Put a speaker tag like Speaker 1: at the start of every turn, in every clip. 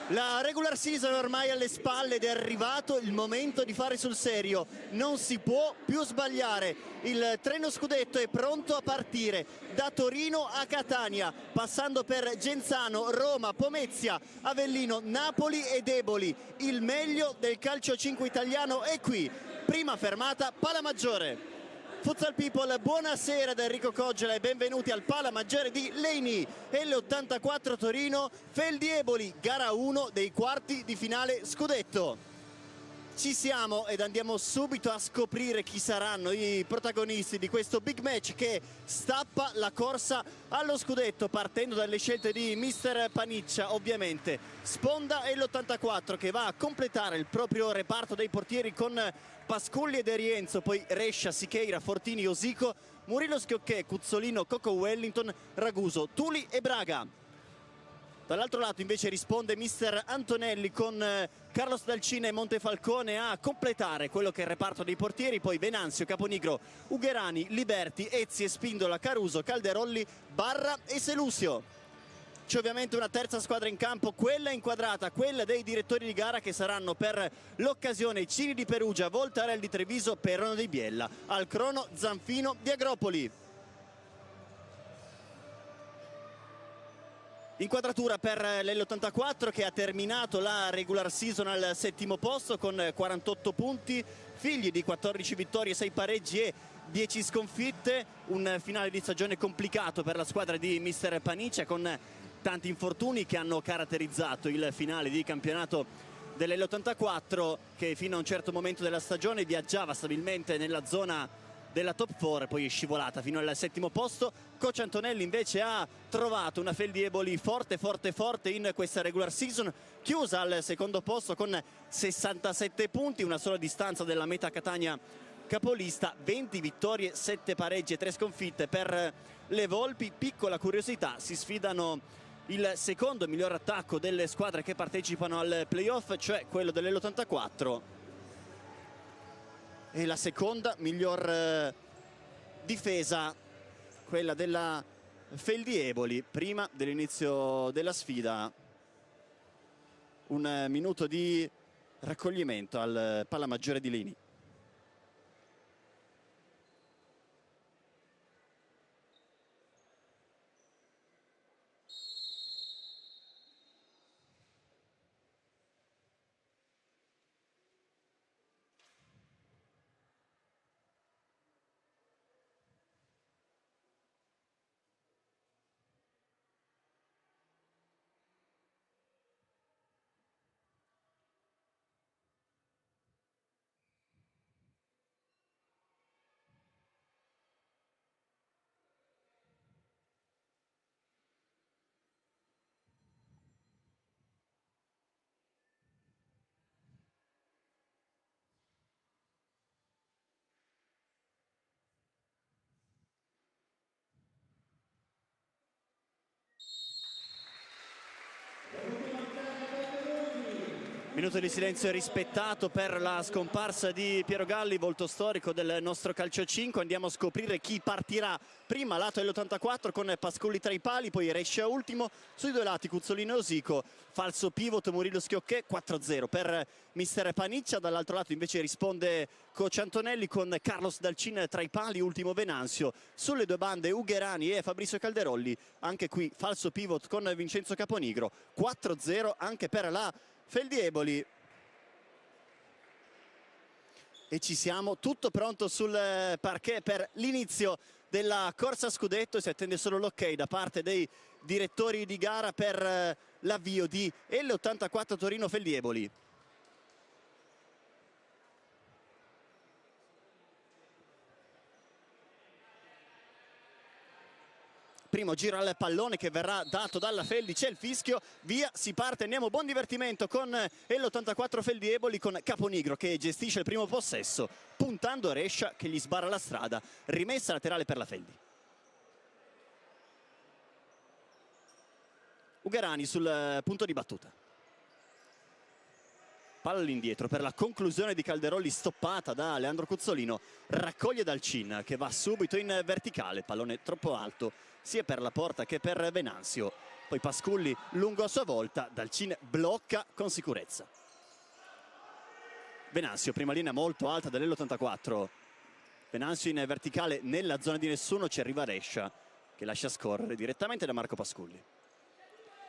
Speaker 1: La regular season ormai alle spalle ed è arrivato il momento di fare sul serio. Non si può più sbagliare. Il treno scudetto è pronto a partire da Torino a Catania, passando per Genzano, Roma, Pomezia, Avellino, Napoli ed Eboli. Il meglio del calcio 5 italiano è qui. Prima fermata, Palamaggiore. Futsal People, buonasera da Enrico Coggiola e benvenuti al Palamaggiore di Leni. L84 Torino, Feldi Eboli, gara 1 dei quarti di finale scudetto. Ci siamo ed andiamo subito a scoprire chi saranno i protagonisti di questo big match che stappa la corsa allo scudetto, partendo dalle scelte di mister Paniccia. Ovviamente sponda L84 che va a completare il proprio reparto dei portieri con Pasculli ed Erienzo, poi Rescia, Sicheira, Fortini, Osico, Murillo Schiocchè, Cuzzolino, Coco Wellington, Raguso, Tuli e Braga. Dall'altro lato invece risponde mister Antonelli con Carlos Dalcina e Montefalcone a completare quello che è il reparto dei portieri, poi Venanzio, Caponigro, Ugherani, Liberti, Ezzi e Spindola, Caruso, Calderolli, Barra e Selusio. C'è ovviamente una terza squadra in campo, quella inquadrata, quella dei direttori di gara che saranno per l'occasione Cini di Perugia, Voltarel di Treviso, Perrono di Biella, al crono Zanfino di Agropoli. Inquadratura per l'L84 che ha terminato la regular season al settimo posto con 48 punti, figli di 14 vittorie, 6 pareggi e 10 sconfitte. Un finale di stagione complicato per la squadra di mister Paniccia, con tanti infortuni che hanno caratterizzato il finale di campionato dell'L84, che fino a un certo momento della stagione viaggiava stabilmente nella zona della top 4, poi è scivolata fino al settimo posto. Coach Antonelli invece ha trovato una Feldi Eboli forte in questa regular season, chiusa al secondo posto con 67 punti, una sola distanza della meta Catania capolista, 20 vittorie, 7 pareggi e 3 sconfitte per le Volpi. Piccola curiosità, si sfidano il secondo miglior attacco delle squadre che partecipano al playoff, cioè quello dell'L84, e la seconda miglior difesa, quella della Feldi Eboli. Prima dell'inizio della sfida, un minuto di raccoglimento al Palamaggiore di Leni. Minuto di silenzio rispettato per la scomparsa di Piero Galli, volto storico del nostro calcio 5. Andiamo a scoprire chi partirà prima, lato L84 con Pasculli tra i pali, poi Rescia ultimo, sui due lati Cuzzolino e Osico, falso pivot Murillo Schiocchè, 4-0 per mister Paniccia. Dall'altro lato invece risponde coach Antonelli con Carlos Dalcin tra i pali, ultimo Venanzio, sulle due bande Ugherani e Fabrizio Calderolli, anche qui falso pivot con Vincenzo Caponigro, 4-0 anche per la Feldi Eboli. E ci siamo, tutto pronto sul parquet per l'inizio della corsa scudetto. Si attende solo l'ok da parte dei direttori di gara per l'avvio di L84 Torino Feldi Eboli. Primo giro al pallone che verrà dato dalla Feldi, c'è il fischio, via, si parte, andiamo, buon divertimento con L84 Feldi Eboli, con Caponigro che gestisce il primo possesso, puntando a Rescia che gli sbarra la strada, rimessa laterale per la Feldi. Ugherani sul punto di battuta. Palla all'indietro per la conclusione di Calderolli, stoppata da Leandro Cuzzolino, raccoglie Dalcin che va subito in verticale, pallone troppo alto sia per la porta che per Venanzio. poi Pasculli lungo a sua volta, Dalcin blocca con sicurezza. Venanzio, prima linea molto alta dell'L84. Venanzio in verticale nella zona di nessuno, ci arriva Rescia che lascia scorrere direttamente da Marco Pasculli.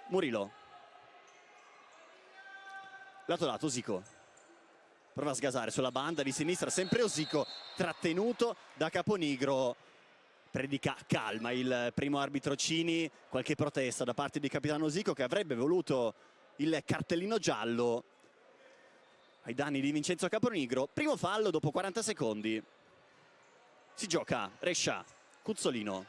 Speaker 1: Murillo, lato lato, Osico prova a sgasare sulla banda di sinistra, sempre Osico trattenuto da Caponigro. Predica calma il primo arbitro Cini, qualche protesta da parte di capitano Osico che avrebbe voluto il cartellino giallo ai danni di Vincenzo Caponigro. Primo fallo dopo 40 secondi. Si gioca Rescia, Cuzzolino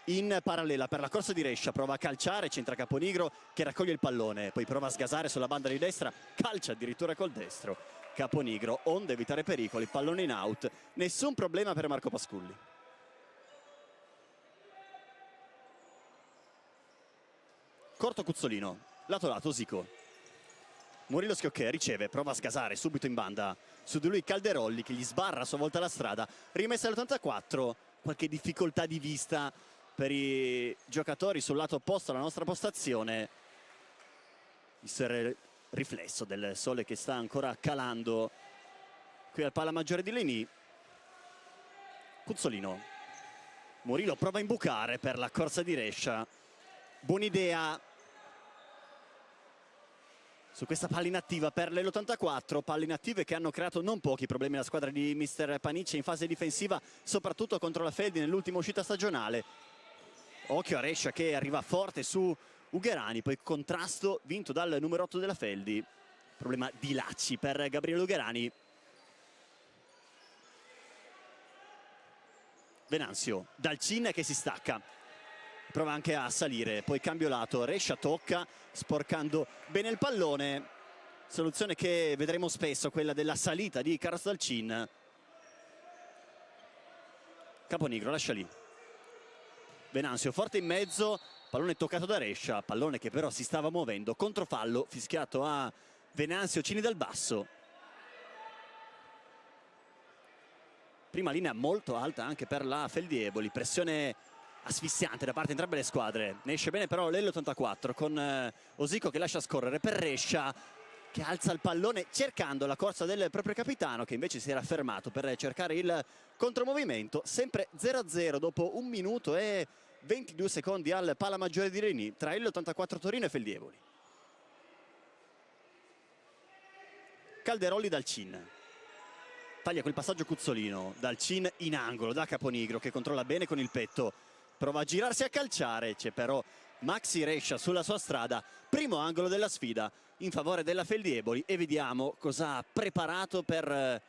Speaker 1: in parallela per la corsa di Rescia, prova a calciare, centra Caponigro che raccoglie il pallone, poi prova a sgasare sulla banda di destra, calcia addirittura col destro. Caponigro, onde evitare pericoli, pallone in out, nessun problema per Marco Pasculli. Corto Cuzzolino, lato lato, Osico. Murillo Schiocchè riceve, prova a sgasare subito in banda su di lui Calderolli che gli sbarra a sua volta la strada, rimessa all'84, qualche difficoltà di vista per i giocatori sul lato opposto alla nostra postazione, visto il riflesso del sole che sta ancora calando qui al Pala Maggiore di Leni. Cuzzolino, Murillo prova a imbucare per la corsa di Rescia, buona idea su questa palla inattiva per l'L84, palle inattive che hanno creato non pochi problemi alla squadra di mister Paniccia in fase difensiva, soprattutto contro la Feldi nell'ultima uscita stagionale. Occhio a Rescia che arriva forte su Ugherani, poi contrasto vinto dal numero 8 della Feldi. Problema di lacci per Gabriele Ugherani. Venanzio, Dalcin che si stacca, prova anche a salire, poi cambio lato, Rescia tocca sporcando bene il pallone, soluzione che vedremo spesso, quella della salita di Carlos Dalcin. Caponigro lascia lì, Venanzio forte in mezzo, pallone toccato da Rescia, pallone che però si stava muovendo, controfallo fischiato a Venanzio, Cini dal basso. Prima linea molto alta anche per la Feldieboli, pressione asfissiante da parte di entrambe le squadre. Ne esce bene però l'L84 con Osico che lascia scorrere per Rescia che alza il pallone cercando la corsa del proprio capitano che invece si era fermato per cercare il contromovimento. Sempre 0-0 dopo 1 minuto e 22 secondi al Pala Maggiore di Leni tra l'L84 Torino e Feldieboli. Calderolli, Dalcin taglia quel passaggio Cuzzolino, Dalcin in angolo da Caponigro che controlla bene con il petto, prova a girarsi a calciare, c'è però Maxi Rescia sulla sua strada, primo angolo della sfida in favore della Feldieboli e vediamo cosa ha preparato per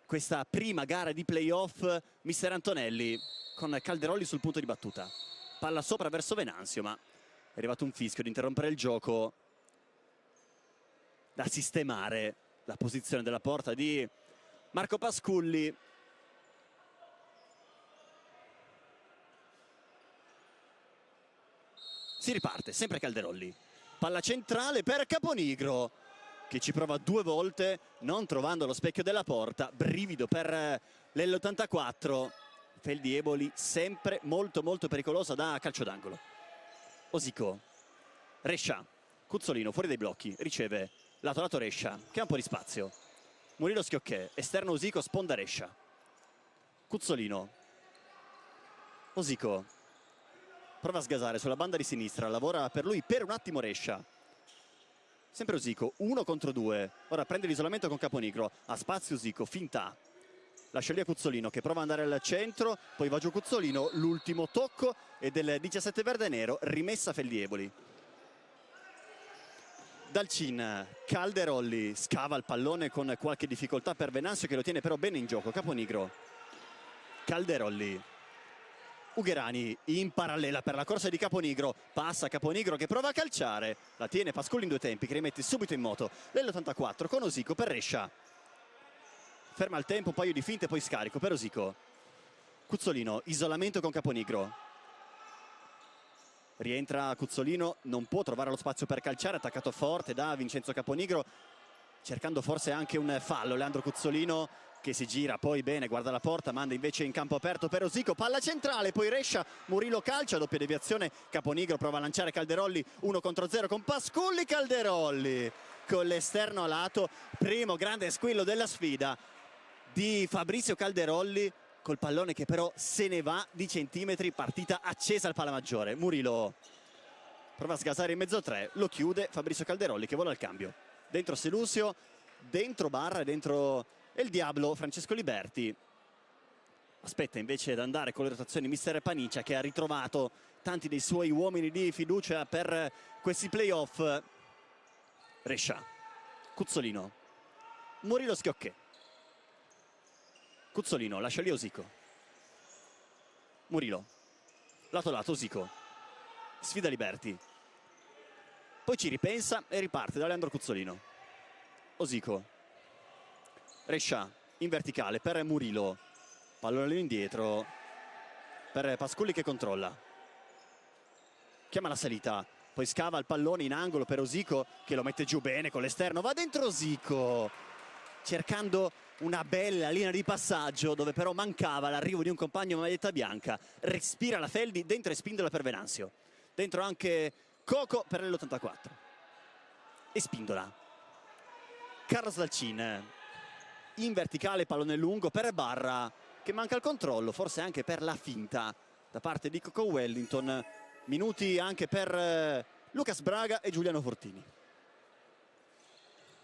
Speaker 1: questa prima gara di playoff mister Antonelli con Calderolli sul punto di battuta. Palla sopra verso Venanzio, ma è arrivato un fischio di interrompere il gioco, da sistemare la posizione della porta di Marco Pasculli. Si riparte, sempre Calderolli. Palla centrale per Caponigro che ci prova 2 volte, non trovando lo specchio della porta. Brivido per l'L84. Feldieboli sempre molto molto pericolosa da calcio d'angolo. Osico, Rescia, Cuzzolino fuori dai blocchi, riceve lato lato Rescia che ha un po' di spazio. Murillo Schiocchè, esterno Osico, sponda Rescia. Cuzzolino, Osico prova a sgasare sulla banda di sinistra, lavora per lui per un attimo Rescia. Sempre Osico, 1 contro 2, ora prende l'isolamento con Caponigro, ha spazio Osico, finta, lascia lì a Cuzzolino che prova ad andare al centro, poi va giù Cuzzolino, l'ultimo tocco è del 17 verde nero, rimessa Feldieboli. Dalcin, Calderolli scava il pallone con qualche difficoltà per Venanzio che lo tiene però bene in gioco. Caponigro, Calderolli, Ugherani in parallela per la corsa di Caponigro, passa Caponigro che prova a calciare, la tiene Pasculli in 2 tempi che rimette subito in moto l'L84 con Osico per Rescia, ferma il tempo, un paio di finte poi scarico per Osico. Cuzzolino, isolamento con Caponigro, rientra Cuzzolino, non può trovare lo spazio per calciare, attaccato forte da Vincenzo Caponigro cercando forse anche un fallo. Leandro Cuzzolino che si gira poi bene, guarda la porta, manda invece in campo aperto per Osico, palla centrale, poi Rescia, Murillo calcia, doppia deviazione, Caponigro prova a lanciare Calderolli 1 contro 0 con Pasculli, Calderolli con l'esterno a lato, primo grande squillo della sfida di Fabrizio Calderolli, col pallone che però se ne va di centimetri, partita accesa al Palamaggiore. Murillo prova a sgasare in mezzo a 3, lo chiude Fabrizio Calderolli che vola al cambio, dentro Selusio, dentro Barra e dentro il Diablo Francesco Liberti. Aspetta invece ad andare con le rotazioni mister Paniccia, che ha ritrovato tanti dei suoi uomini di fiducia per questi playoff. Rescia, Cuzzolino, Murillo Schiocche, Cuzzolino lascia lì Osico, Murillo lato lato, Osico sfida Liberti, poi ci ripensa e riparte da Leandro Cuzzolino. Osico, Rescia in verticale per Murillo, pallone indietro per Pasculli che controlla, chiama la salita, poi scava il pallone in angolo per Osico che lo mette giù bene con l'esterno, va dentro Osico cercando una bella linea di passaggio dove però mancava l'arrivo di un compagno maglietta bianca, respira la Feldi dentro e Spindola per Venanzio, dentro anche Coco per l'84 e Spindola, Carlos Dalcin in verticale, pallone lungo per Barra che manca il controllo, forse anche per la finta da parte di Coco Wellington. Minuti anche per Lucas Braga e Giuliano Fortini.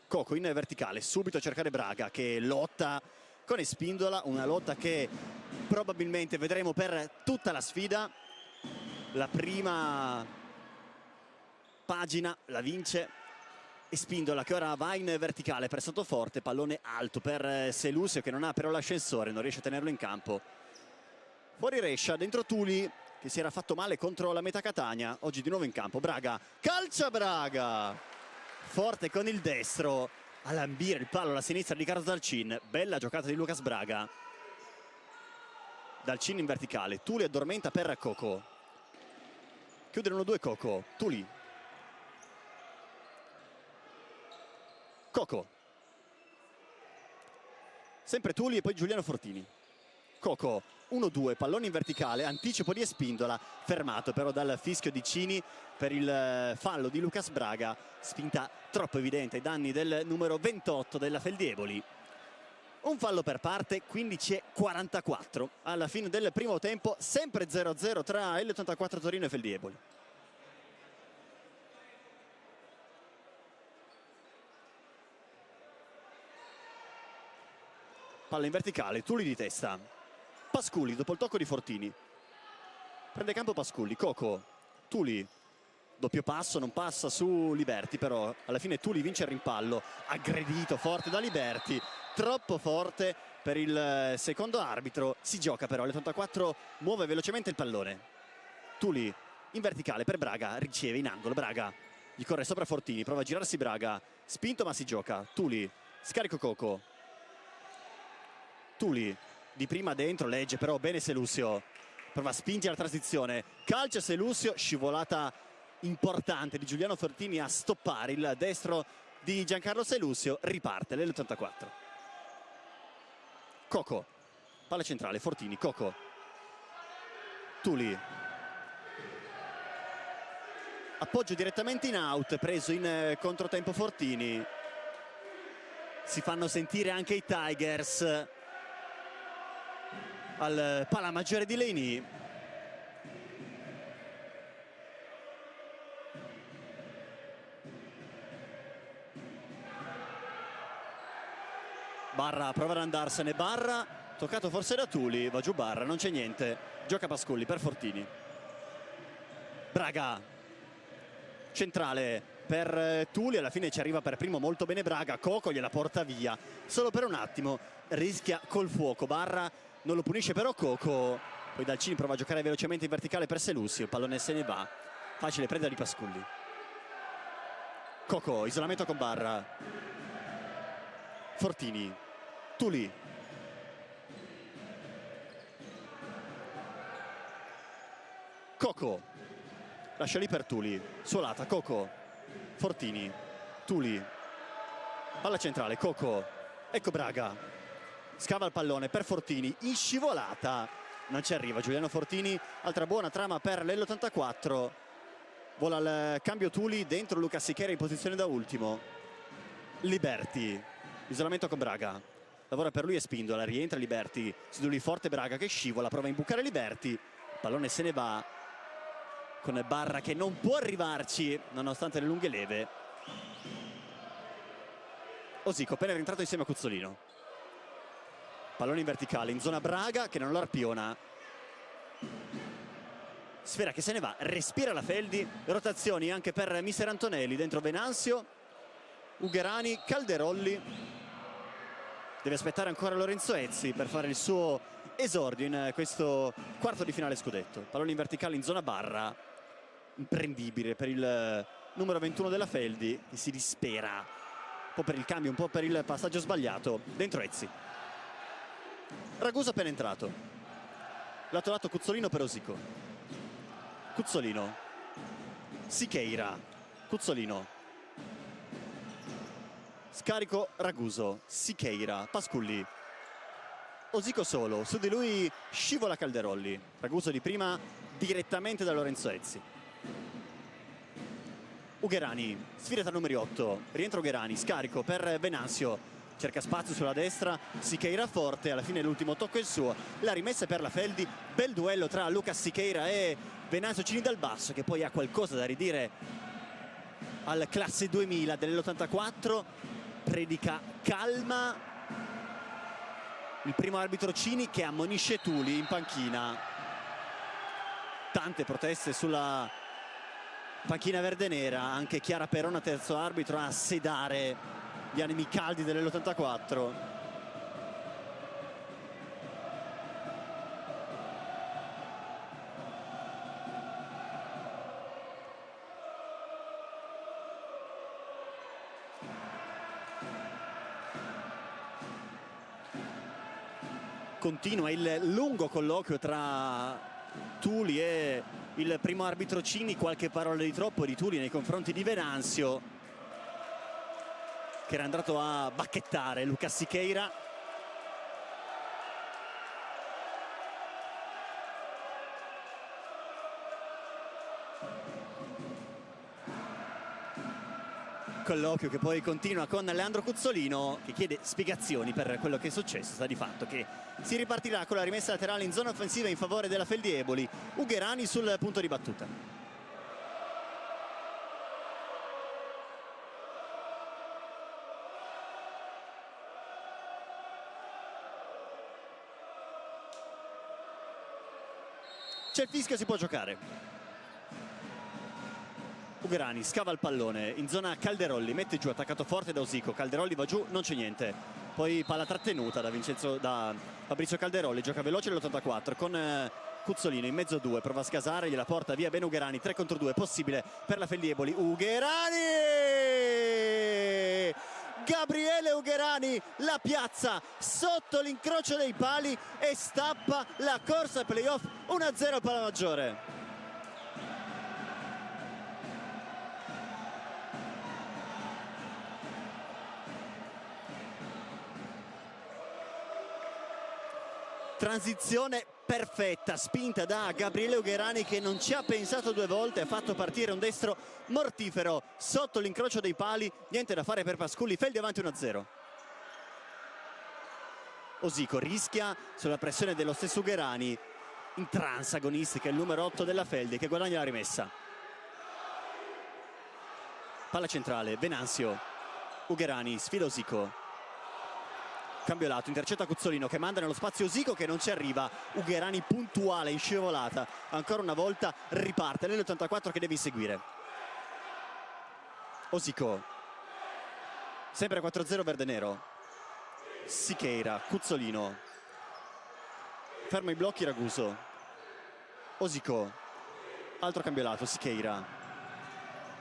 Speaker 1: Coco in verticale, subito a cercare Braga che lotta con Espindola, una lotta che probabilmente vedremo per tutta la sfida. La prima pagina la vince Espindola che ora va in verticale per sottoforte, pallone alto per Selusio che non ha però l'ascensore, non riesce a tenerlo in campo. Fuori Rescia, dentro Tuli che si era fatto male contro la Meta Catania, oggi di nuovo in campo. Braga, calcia Braga, forte con il destro a lambire il palo alla sinistra di Carlos Dalcin, bella giocata di Lucas Braga. Dalcin in verticale, Tuli addormenta per Coco, chiude l'1-2 Coco, Tuli, Coco, sempre Tuli e poi Giuliano Fortini. Coco 1-2, pallone in verticale, anticipo di Espindola, fermato però dal fischio di Cini per il fallo di Lucas Braga, spinta troppo evidente ai danni del numero 28 della Feldieboli. Un fallo per parte, 15:44 alla fine del primo tempo, sempre 0-0 tra L'84 Torino e Feldieboli. Palla in verticale, Tuli di testa, Pasculli dopo il tocco di Fortini, prende campo Pasculli, Coco, Tuli, doppio passo, non passa su Liberti, però alla fine Tuli vince il rimpallo, aggredito forte da Liberti, troppo forte per il secondo arbitro, si gioca però, l'84 muove velocemente il pallone, Tuli in verticale per Braga, riceve in angolo, Braga gli corre sopra Fortini, prova a girarsi Braga, spinto ma si gioca, Tuli, scarico Coco, Tuli di prima dentro, legge però bene Selusio, prova a spingere la transizione, calcia Selusio, scivolata importante di Giuliano Fortini a stoppare il destro di Giancarlo Selusio, riparte l'84. Coco, palla centrale, Fortini, Coco, Tuli, appoggio direttamente in out, preso in controtempo Fortini, si fanno sentire anche i Tigers al Palamaggiore di Leni. Barra prova ad andarsene, Barra toccato forse da Tuli, va giù Barra, non c'è niente, gioca Pasculli per Fortini, Braga centrale per Tuli, alla fine ci arriva per primo molto bene Braga, Coco gliela porta via solo per un attimo, rischia col fuoco, Barra non lo punisce però Coco, poi Dalcin prova a giocare velocemente in verticale per Selusio, il pallone se ne va, facile presa di Pasculli, Coco, isolamento con Barra, Fortini, Tuli, Coco, lascia lì per Tuli, suolata, Coco, Fortini, Tuli, palla centrale, Coco, ecco Braga, scava il pallone per Fortini, in scivolata non ci arriva Giuliano Fortini. Altra buona trama per l'L84, vola al cambio Tuli, dentro Luca Sichera in posizione da ultimo. Liberti, isolamento con Braga, lavora per lui e Spindola, rientra Liberti, su di lui forte Braga che scivola, prova a imbucare Liberti, il pallone se ne va con Barra che non può arrivarci nonostante le lunghe leve. Osico appena rientrato insieme a Cuzzolino, pallone in verticale in zona Braga che non lo arpiona, sfera che se ne va, respira la Feldi, rotazioni anche per mister Antonelli, dentro Venanzio, Ugherani, Calderolli, deve aspettare ancora Lorenzo Ezzi per fare il suo esordio in questo quarto di finale scudetto. Pallone in verticale in zona Barra, imprendibile per il numero 21 della Feldi, che si dispera un po' per il cambio, un po' per il passaggio sbagliato, dentro Ezzi. Raguso appena entrato, lato lato Cuzzolino per Osico, Cuzzolino, Sicheira, Cuzzolino, scarico Raguso, Sicheira, Pasculli, Osico solo, su di lui scivola Calderolli, Raguso di prima direttamente da Lorenzo Ezzi. Ugherani, sfida tra numeri 8, rientra Ugherani, scarico per Venanzio, cerca spazio sulla destra, Sicheira forte, alla fine l'ultimo tocco è il suo, la rimessa per la Feldi, bel duello tra Lucas Sicheira e Venanzio Cini dal basso, che poi ha qualcosa da ridire al classe 2000 dell'84, predica calma il primo arbitro Cini che ammonisce Tuli in panchina. Tante proteste sulla panchina verde-nera, anche Chiara Perona, terzo arbitro, a sedare gli animi caldi dell'84. Continua il lungo colloquio tra Tuli e il primo arbitro Cini, qualche parola di troppo di Tuli nei confronti di Venanzio, che era andato a bacchettare Lucas Sicheira. Colloquio che poi continua con Leandro Cuzzolino, che chiede spiegazioni per quello che è successo. Sta di fatto che si ripartirà con la rimessa laterale in zona offensiva in favore della Feldi Eboli. Ugherani sul punto di battuta. C'è il fischio, si può giocare. Ugherani scava il pallone in zona Calderolli, mette giù, attaccato forte da Osico, Calderolli va giù, non c'è niente, poi palla trattenuta da Fabrizio Calderolli, gioca veloce l'84 con Cuzzolino in mezzo a due, prova a scasare, gliela porta via bene Ugherani, 3 contro 2 possibile per la Feldi Eboli. Ugherani! Gabriele Ugherani la piazza sotto l'incrocio dei pali e stappa la corsa ai playoff, 1-0 palla maggiore. Transizione perfetta, spinta da Gabriele Ugherani, che non ci ha pensato due volte, ha fatto partire un destro mortifero sotto l'incrocio dei pali, niente da fare per Pasculli, Feldi avanti 1-0. Osico rischia sulla pressione dello stesso Ugherani, in trance agonistica il numero 8 della Feldi che guadagna la rimessa. Palla centrale, Venanzio, Ugherani, sfida Osico. Cambio lato, intercetta Cuzzolino che manda nello spazio Osico che non ci arriva. Ugherani puntuale in scivolata, ancora una volta riparte nell'84 che deve inseguire. Osico, sempre 4-0 verde-nero. Sicheira, Cuzzolino, ferma i blocchi Raguso. Osico, altro cambio lato, Sicheira,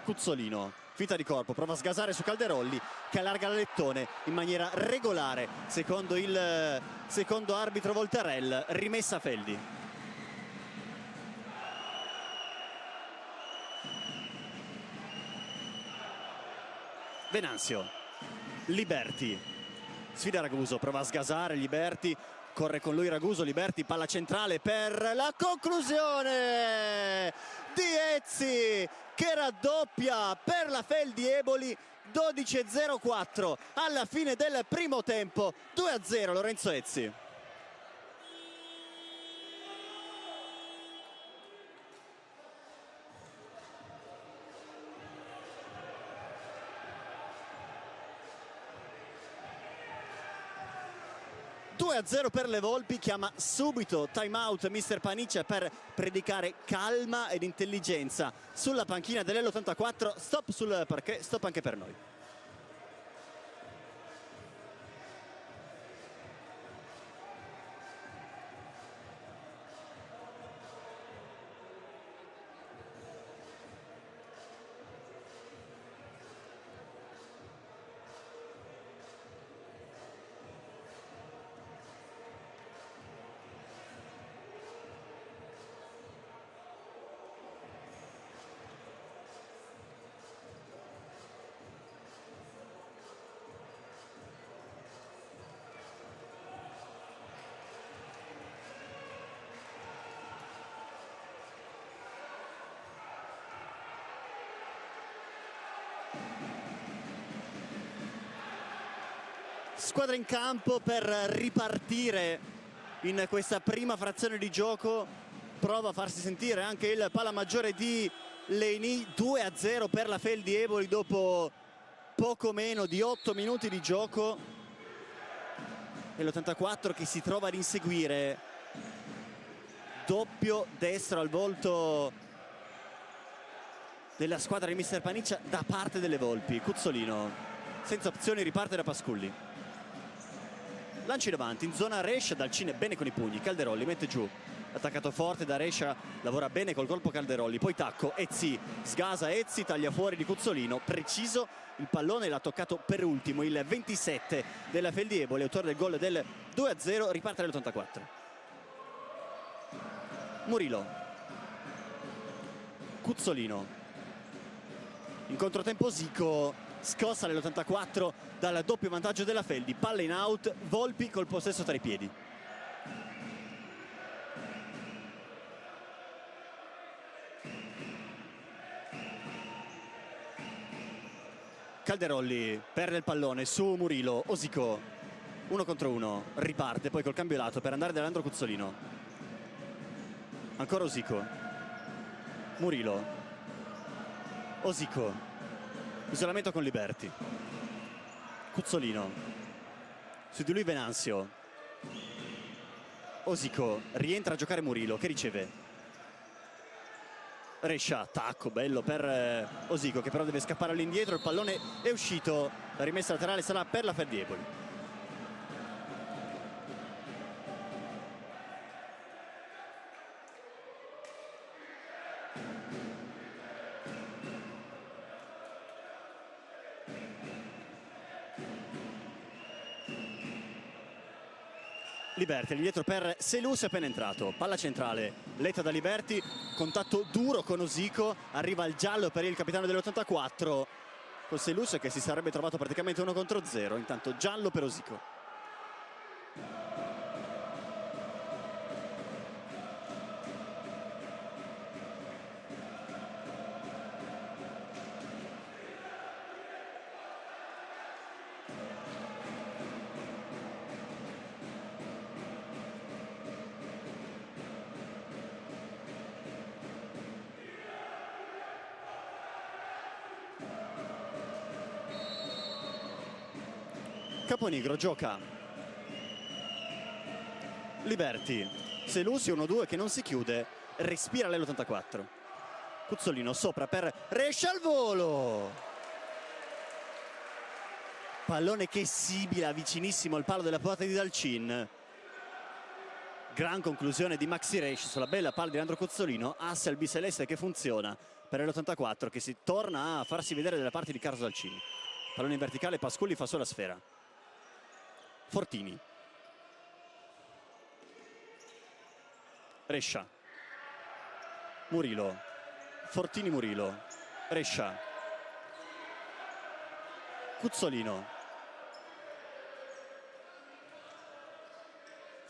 Speaker 1: Cuzzolino, finta di corpo, prova a sgasare su Calderolli che allarga l'alettone in maniera regolare secondo il secondo arbitro Voltarell. Rimessa Feldi. Venanzio, Liberti, sfida Raguso, prova a sgasare Liberti, corre con lui Raguso, Liberti, palla centrale per la conclusione di Ezzi che raddoppia per la Feldi Eboli. 12:04 alla fine del primo tempo, 2-0 Lorenzo Ezzi. Per le Volpi, chiama subito time out mister Paniccia per predicare calma ed intelligenza sulla panchina dell'L84. Stop sul parquet, stop anche per noi. Squadra in campo per ripartire in questa prima frazione di gioco. Prova a farsi sentire anche il palamaggiore di Leni. 2-0 per la Feldi Eboli dopo poco meno di 8 minuti di gioco. E l'84 che si trova ad inseguire. Doppio destro al volto della squadra di mister Paniccia da parte delle Volpi. Cuzzolino senza opzioni, riparte da Pasculli. Lanci davanti in zona Rescia, Dalcine bene con i pugni, Calderolli mette giù, attaccato forte da Rescia, lavora bene col colpo Calderolli, poi tacco, Ezzi, sgasa Ezzi, taglia fuori di Cuzzolino, preciso il pallone, l'ha toccato per ultimo il 27 della Feldi Eboli, autore del gol del 2-0, riparte l'84. Murilo, Cuzzolino, in controtempo Zico, scossa nell'84 dal doppio vantaggio della Feldi, palla in out, Volpi col possesso tra i piedi. Calderolli perde il pallone su Murilo, Osico 1 contro 1, riparte poi col cambio lato per andare da Leandro Cuzzolino. Ancora Osico, Murilo, Osico, isolamento con Liberti, Cuzzolino, su di lui Venanzio, Osico, rientra a giocare Murilo che riceve, Rescia, attacco bello per Osico che però deve scappare all'indietro, il pallone è uscito, la rimessa laterale sarà per la Feldi Eboli. Liberti all'indietro per Selus, appena entrato, palla centrale, letta da Liberti, contatto duro con Osico, arriva il giallo per il capitano dell'84 con Selus che si sarebbe trovato praticamente 1 contro 0, intanto giallo per Osico. Caponigro gioca, Liberti, Selusi 1-2 che non si chiude, respira l'84. Cuzzolino sopra per Rescia al volo, pallone che sibila vicinissimo al palo della porta di Dalcin. Gran conclusione di Maxi Rescia sulla bella palla di Leandro Cuzzolino, asse al biceleste che funziona per l'84 che si torna a farsi vedere dalla parte di Carlo Dalcin. Pallone in verticale, Pasculli fa solo la sfera. Fortini, Rescia, Murilo, Fortini Murilo, Rescia, Cuzzolino,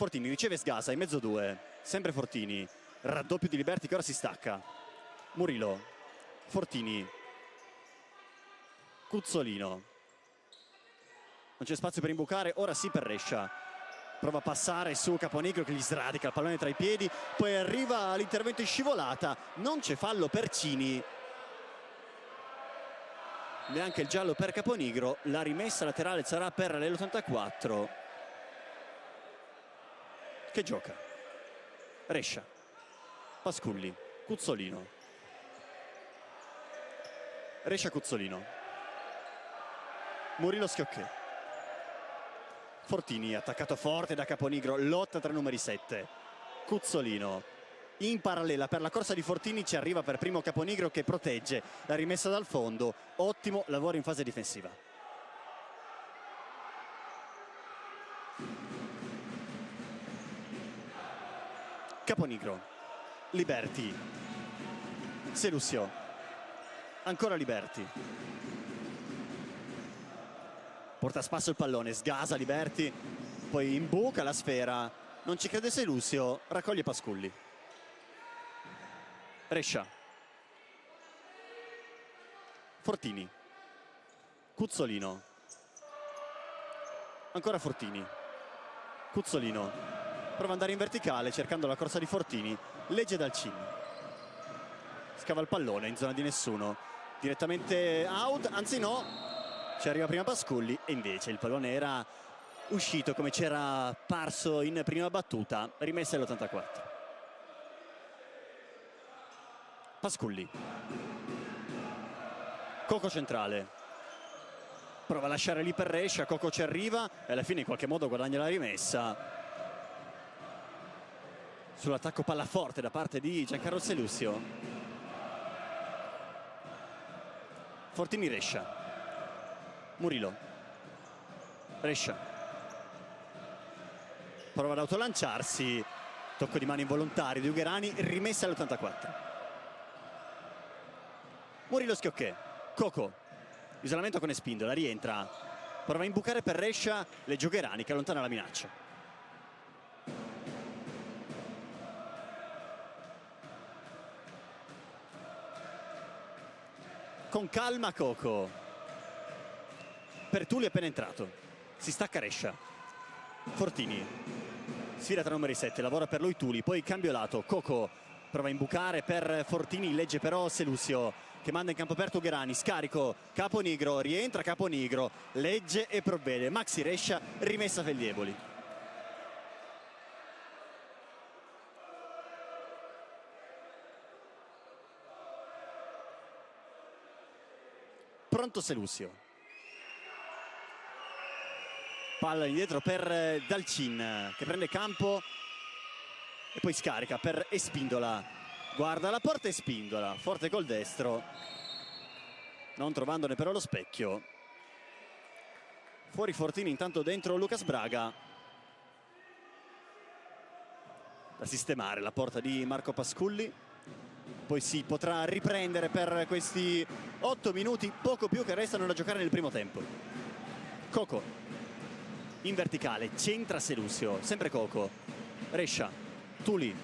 Speaker 1: Fortini riceve Sgasa in mezzo due, sempre Fortini, raddoppio di Liberti che ora si stacca. Murillo, Fortini, Cuzzolino, non c'è spazio per imbucare, ora sì per Rescia. Prova a passare su Caponigro che gli sradica il pallone tra i piedi, poi arriva l'intervento in scivolata, non c'è fallo per Cini, neanche il giallo per Caponigro, la rimessa laterale sarà per l'84 che gioca. Rescia, Pasculli, Cuzzolino, Rescia, Cuzzolino, Murillo, Schiocchè, Fortini attaccato forte da Caponigro, lotta tra numeri 7, Cuzzolino in parallela per la corsa di Fortini, ci arriva per primo Caponigro che protegge la rimessa dal fondo, ottimo lavoro in fase difensiva. Caponigro, Liberti, Selusio, ancora Liberti, porta a spasso il pallone, sgasa Liberti, poi imbuca la sfera, non ci crede Selusio, raccoglie Pasculli. Rescia, Fortini, Cuzzolino, ancora Fortini, Cuzzolino, prova ad andare in verticale cercando la corsa di Fortini, legge dal Cin, scava il pallone in zona di nessuno, direttamente out, anzi no, ci arriva prima Pasculli e invece il pallone era uscito come c'era parso in prima battuta, rimessa all'84. Pasculli, Coco centrale, prova a lasciare lì per Rescia, Coco ci arriva e alla fine in qualche modo guadagna la rimessa sull'attacco palla forte da parte di Giancarlo Selusio. Fortini, Rescia, Murillo, Rescia, prova ad autolanciarsi, tocco di mano involontario di Ugherani, rimessa all'84. Murillo, Schiocchè, Coco, isolamento con Espindola, rientra, prova a imbucare per Rescia, legge Ugherani che allontana la minaccia. Con calma Coco, Pertulli è appena entrato, si stacca Rescia, Fortini, sfida tra numeri 7, lavora per lui Tuli, poi cambio lato, Coco prova a imbucare per Fortini, legge però Selusio che manda in campo aperto Ugherani, scarico Caponigro, rientra Caponigro, legge e provvede, Maxi Rescia, rimessa Fellieboli. Pronto Selusio, palla indietro per Dalcin che prende campo e poi scarica per Espindola, guarda la porta Espindola, forte col destro, non trovandone però lo specchio. Fuori Fortini, intanto dentro Lucas Braga, da sistemare la porta di Marco Pasculli, poi si potrà riprendere per questi 8 minuti, poco più, che restano da giocare nel primo tempo. Coco in verticale, centra Selusio, sempre Coco, Rescia, Tuli,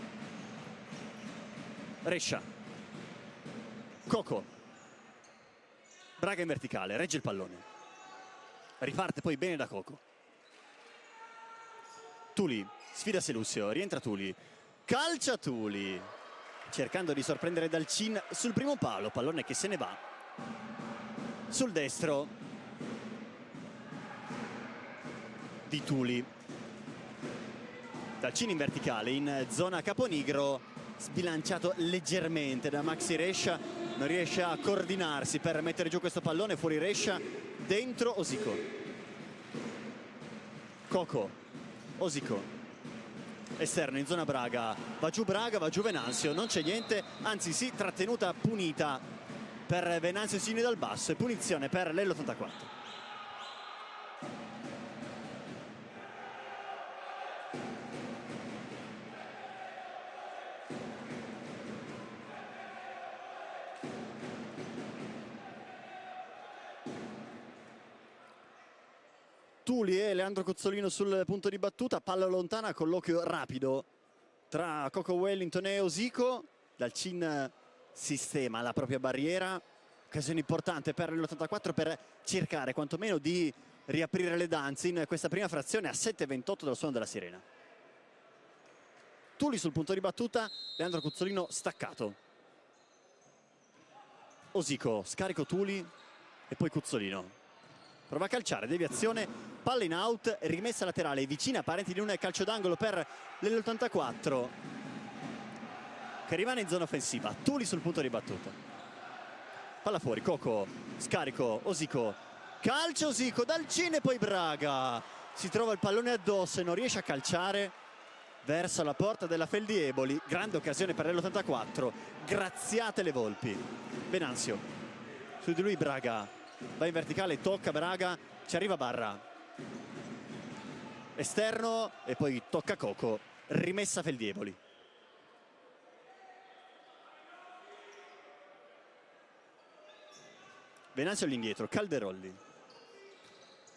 Speaker 1: Rescia, Coco, Braga in verticale, regge il pallone, riparte poi bene da Coco. Tuli, sfida Selusio, rientra Tuli, calcia Tuli, cercando di sorprendere Dalcin sul primo palo, pallone che se ne va sul destro di Tuli. Dalcin in verticale, in zona Caponigro, sbilanciato leggermente da Maxi Rescia, non riesce a coordinarsi per mettere giù questo pallone, fuori Rescia, dentro Osico, Coco, Osico, esterno in zona Braga, va giù Venanzio, non c'è niente, anzi sì, trattenuta punita per Venanzio Sini dal basso e punizione per l'84. Tuli e Leandro Cozzolino sul punto di battuta, palla lontana, colloquio rapido tra Coco Wellington e Osico. Dalcin sistema la propria barriera, occasione importante per l'84 per cercare quantomeno di riaprire le danze in questa prima frazione a 7:28 dal suono della sirena. Tuli sul punto di battuta, Leandro Cozzolino staccato. Osico, scarico Tuli e poi Cozzolino. Prova a calciare, deviazione, palla in out, rimessa laterale, vicina a parenti di un calcio d'angolo per l'84 che rimane in zona offensiva. Tuli sul punto di battuta. Palla fuori, Coco, scarico, Osico, calcio Osico, Dalcin e poi Braga. Si trova il pallone addosso e non riesce a calciare verso la porta della Feldieboli. Grande occasione per l'84, graziate le Volpi. Venanzio, su di lui Braga, va in verticale, tocca Braga, ci arriva Barra, esterno e poi tocca Coco, rimessa Feldieboli. Venanzio all'indietro, Calderolli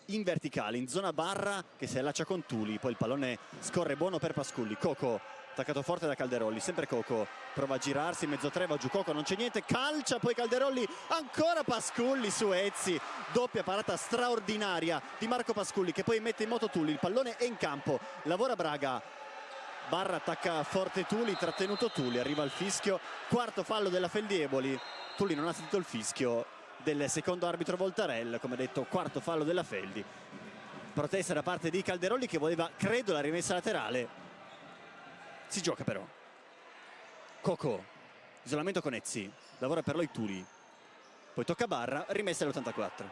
Speaker 1: in verticale, in zona Barra che si allaccia con Tuli, poi il pallone scorre buono per Pasculli. Coco attaccato forte da Calderolli, sempre Coco, prova a girarsi, mezzo tre, va giù Coco, non c'è niente, calcia poi Calderolli, ancora Pasculli su Ezzi, doppia parata straordinaria di Marco Pasculli che poi mette in moto Tuli, il pallone è in campo, lavora Braga, Barra attacca forte Tuli, trattenuto Tuli, arriva il fischio, quarto fallo della Feldieboli. Tuli non ha sentito il fischio del secondo arbitro Voltarell, come detto quarto fallo della Feldi, protesta da parte di Calderolli che voleva, credo, la rimessa laterale. Si gioca però. Coco, isolamento con Ezzi, lavora per lui Tuli, poi tocca Barra, rimessa all'84.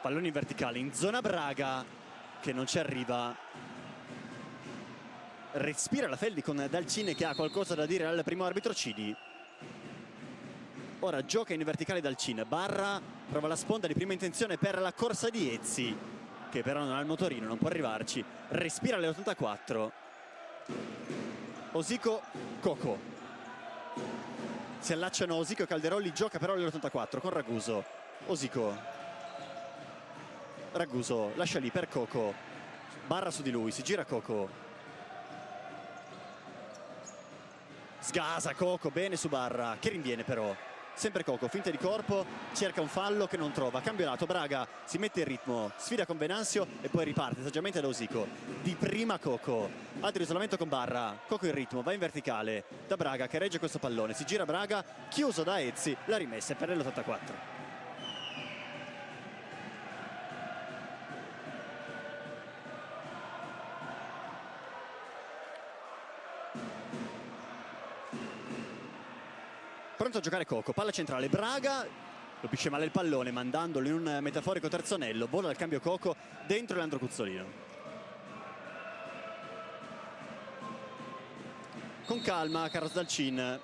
Speaker 1: Palloni in verticale, in zona Braga che non ci arriva. Respira la Feldi con Dalcin che ha qualcosa da dire al primo arbitro Cidi. Ora gioca in verticale Dalcin, Barra prova la sponda di prima intenzione per la corsa di Ezzi che però non ha il motorino, non può arrivarci, respira l'84. Osico, Coco, si allacciano Osico e Calderolli, gioca però l'84 con Raguso. Osico, Raguso lascia lì per Coco, Barra su di lui, si gira Coco, sgasa Coco, bene su Barra che rinviene però, sempre Coco, finta di corpo, cerca un fallo che non trova, cambio lato, Braga si mette in ritmo, sfida con Venanzio e poi riparte saggiamente da Osico. Di prima Coco, altro isolamento con Barra, Coco in ritmo, va in verticale da Braga che regge questo pallone, si gira Braga, chiuso da Ezzi, la rimessa per l'84. Pronto a giocare Coco, palla centrale, Braga colpisce male il pallone mandandolo in un metaforico terzonello, vola al cambio Coco, dentro Leandro Cozzolino. Con calma Carlos Dalcin,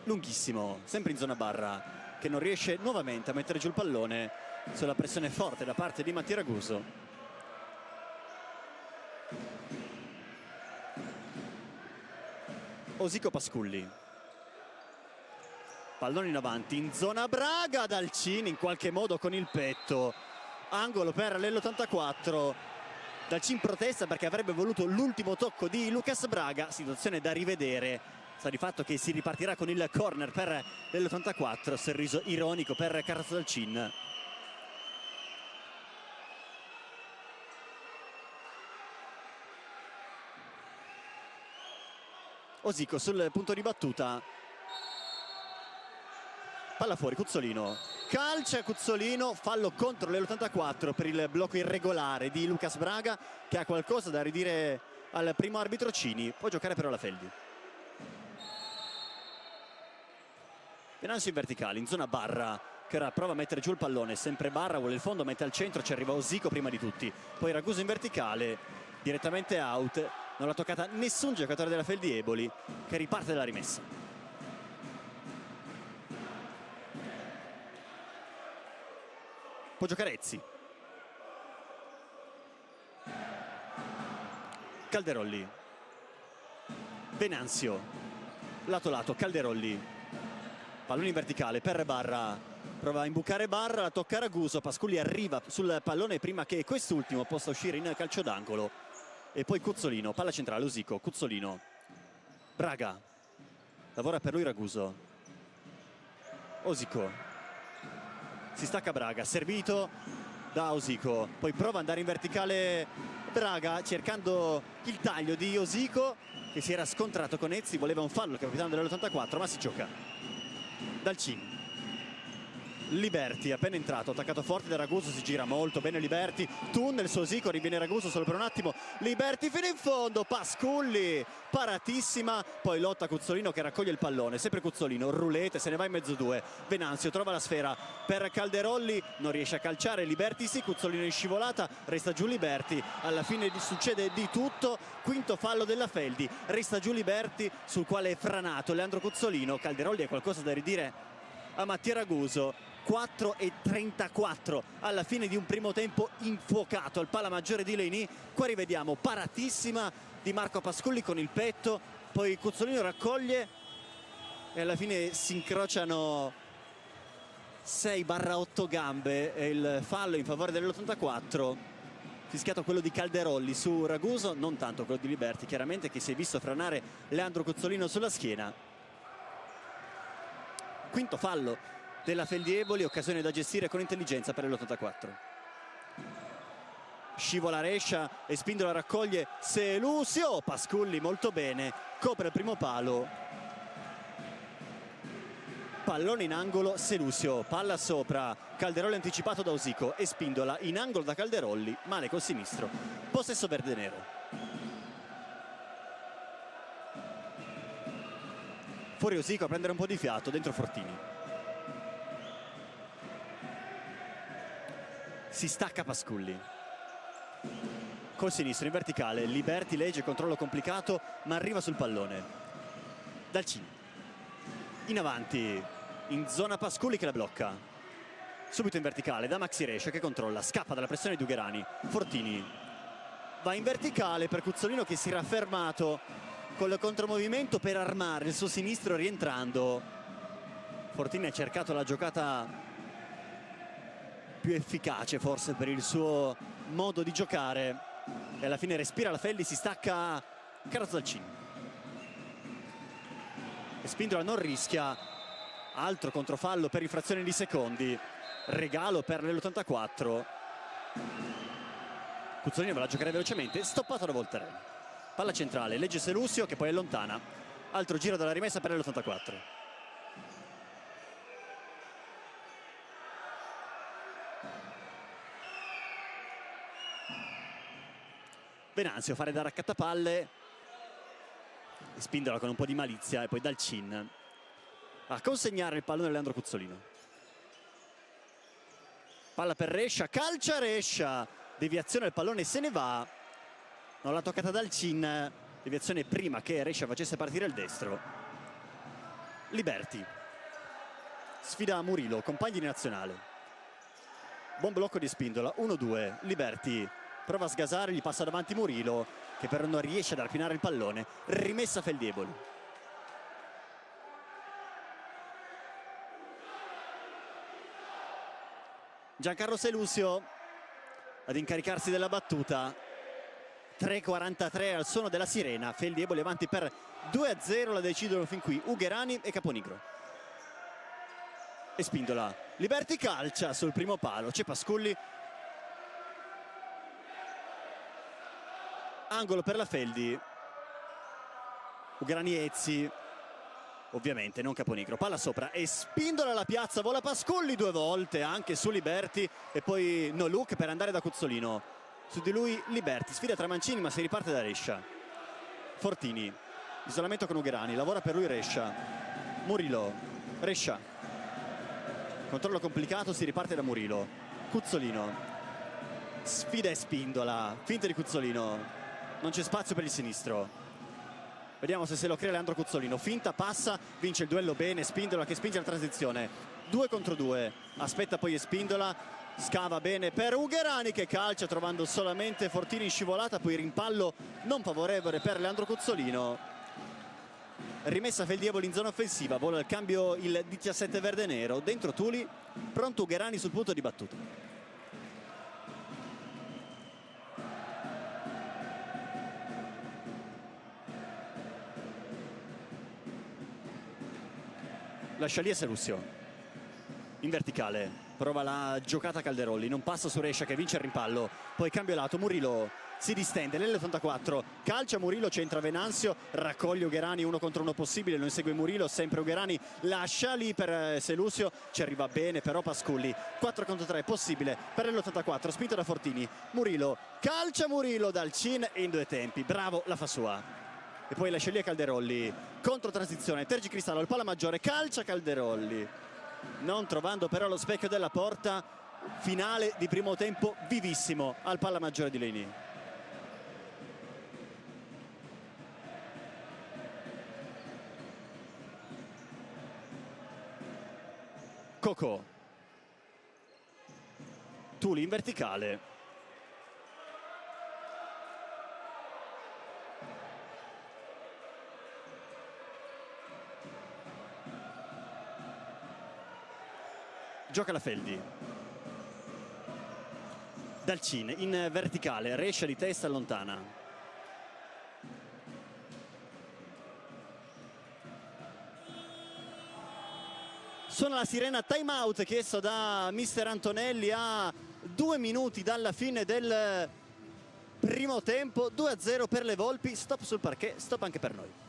Speaker 1: lunghissimo, sempre in zona Barra che non riesce nuovamente a mettere giù il pallone sulla pressione forte da parte di Mattia Raguso. Osico Pasculli, pallone in avanti in zona Braga, Dalcin in qualche modo con il petto, angolo per l'84. Dalcin protesta perché avrebbe voluto l'ultimo tocco di Lucas Braga, situazione da rivedere, sta di fatto che si ripartirà con il corner per l'84, sorriso ironico per Carlos Dalcin. Osico sul punto di battuta, palla fuori, Cozzolino, calcia Cozzolino, fallo contro l'84 per il blocco irregolare di Lucas Braga che ha qualcosa da ridire al primo arbitro Cini, può giocare però la Feldi. Venanzio in verticale, in zona Barra che ora prova a mettere giù il pallone, sempre Barra, vuole il fondo, mette al centro, ci arriva Osico prima di tutti, poi Raguso in verticale, direttamente out. Non l'ha toccata nessun giocatore della Feldieboli che riparte dalla rimessa. Può giocare Ezzi. Calderolli. Venanzio, lato lato, Calderolli, pallone in verticale per Barra, prova a imbucare Barra, la tocca Raguso, Pasculli arriva sul pallone prima che quest'ultimo possa uscire in calcio d'angolo. E poi Cuzzolino, palla centrale, Osico, Cuzzolino, Braga, lavora per lui Raguso, Osico, si stacca Braga, servito da Osico, poi prova ad andare in verticale Braga cercando il taglio di Osico che si era scontrato con Ezzi, voleva un fallo il capitano dell'84, ma si gioca. Dalcin, Liberti appena entrato, attaccato forte da Raguso, si gira molto bene Liberti, tunnel su Osico, riviene Raguso solo per un attimo, Liberti fino in fondo, Pasculli paratissima, poi lotta Cuzzolino che raccoglie il pallone, sempre Cuzzolino, roulette, se ne va in mezzo due, Venanzio trova la sfera per Calderolli, non riesce a calciare, Liberti sì, Cuzzolino in scivolata, resta giù Liberti, alla fine succede di tutto, quinto fallo della Feldi, resta giù Liberti sul quale è franato Leandro Cuzzolino. Calderolli ha qualcosa da ridire a Mattia Raguso. 4:34 alla fine di un primo tempo infuocato al pala maggiore di Leini. Qua rivediamo paratissima di Marco Pasculli con il petto, poi Cuzzolino raccoglie e alla fine si incrociano 6/8 gambe e il fallo in favore dell'84, fischiato quello di Calderolli su Raguso, non tanto quello di Liberti chiaramente, che si è visto franare Leandro Cuzzolino sulla schiena. Quinto fallo della Feldi Eboli, occasione da gestire con intelligenza per l'84. Scivola Rescia e Spindola raccoglie Selusio, Pasculli molto bene, copre il primo palo, pallone in angolo, Selusio, palla sopra, Calderolli anticipato da Osico e Spindola in angolo da Calderolli, male col sinistro, possesso verde-nero. Fuori Osico a prendere un po' di fiato, dentro Fortini. Si stacca Pasculli col sinistro in verticale, Liberti legge, controllo complicato ma arriva sul pallone. Dalcin in avanti, in zona Pasculli che la blocca, subito in verticale da Maxi Rescia che controlla, scappa dalla pressione di Ugherani. Fortini va in verticale per Cuzzolino che si era fermato col contromovimento per armare il suo sinistro rientrando. Fortini ha cercato la giocata più efficace forse per il suo modo di giocare e alla fine respira la Feldi, si stacca Carlos Dalcin e Spindola non rischia, altro controfallo per infrazione di secondi, regalo per l'84. Cuzzolino va a giocare velocemente, stoppato da Voltaren, palla centrale, legge Selusio che poi allontana, altro giro dalla rimessa per l'84. Venanzio fare da raccattapalle, Spindola con un po' di malizia e poi Dalcin a consegnare il pallone a Leandro Cuzzolino. Palla per Rescia, calcia Rescia, deviazione, il pallone se ne va, non l'ha toccata Dalcin, deviazione prima che Rescia facesse partire il destro. Liberti sfida Murilo, compagni di nazionale, buon blocco di Spindola, 1-2, Liberti prova a sgasare, gli passa davanti Murilo che però non riesce ad arpinare il pallone, rimessa Feldi Eboli. Giancarlo Selusio ad incaricarsi della battuta, 3:43 al suono della sirena, Feldi Eboli avanti per 2-0, la decidono fin qui Ugherani e Caponigro. E Spindola, Liberti calcia sul primo palo, c'è Pasculli, angolo per la Feldi, Ugherani Ezzi, ovviamente non Caponigro, palla sopra e Spindola alla piazza, vola Pasculli due volte anche su Liberti e poi no look per andare da Cuzzolino, su di lui Liberti, sfida tra mancini ma si riparte da Rescia. Fortini, isolamento con Ugherani, lavora per lui Rescia, Murilo, Rescia, controllo complicato, si riparte da Murilo, Cuzzolino, sfida e Spindola, finta di Cuzzolino, non c'è spazio per il sinistro, vediamo se lo crea Leandro Cuzzolino, finta, passa, vince il duello bene, Spindola che spinge la transizione, 2 contro 2, aspetta poi Spindola, scava bene per Ugherani che calcia trovando solamente Fortini in scivolata, poi rimpallo non favorevole per Leandro Cuzzolino rimessa Feldievoli in zona offensiva, vola il cambio il 17 verde nero, dentro Tuli, pronto Ugherani sul punto di battuta. Lascia lì e Selusio in verticale, prova la giocata Calderolli, non passa su Rescia che vince il rimpallo, poi cambio lato, Murillo si distende nell'84, calcia Murillo, centra Venanzio, raccoglie Ugherani, 1 contro 1 possibile, lo insegue Murillo, sempre Ugherani, lascia lì per Selusio, ci arriva bene però Pasculli, 4 contro 3 possibile per l'84, spinto da Fortini, Murillo, calcia Murillo dal Cin in 2 tempi, bravo, la fa sua. E poi lascia lì a Calderolli, contro transizione, Tergicristallo al palla maggiore, calcia Calderolli, non trovando però lo specchio della porta, finale di primo tempo vivissimo al palla maggiore di Leni. Coco, Tuli in verticale, gioca la Feldi, Dalcin in verticale, Rescia di testa allontana, suona la sirena time out chiesto da mister Antonelli a 2 minuti dalla fine del primo tempo, 2-0 per le Volpi, stop sul parquet, stop anche per noi.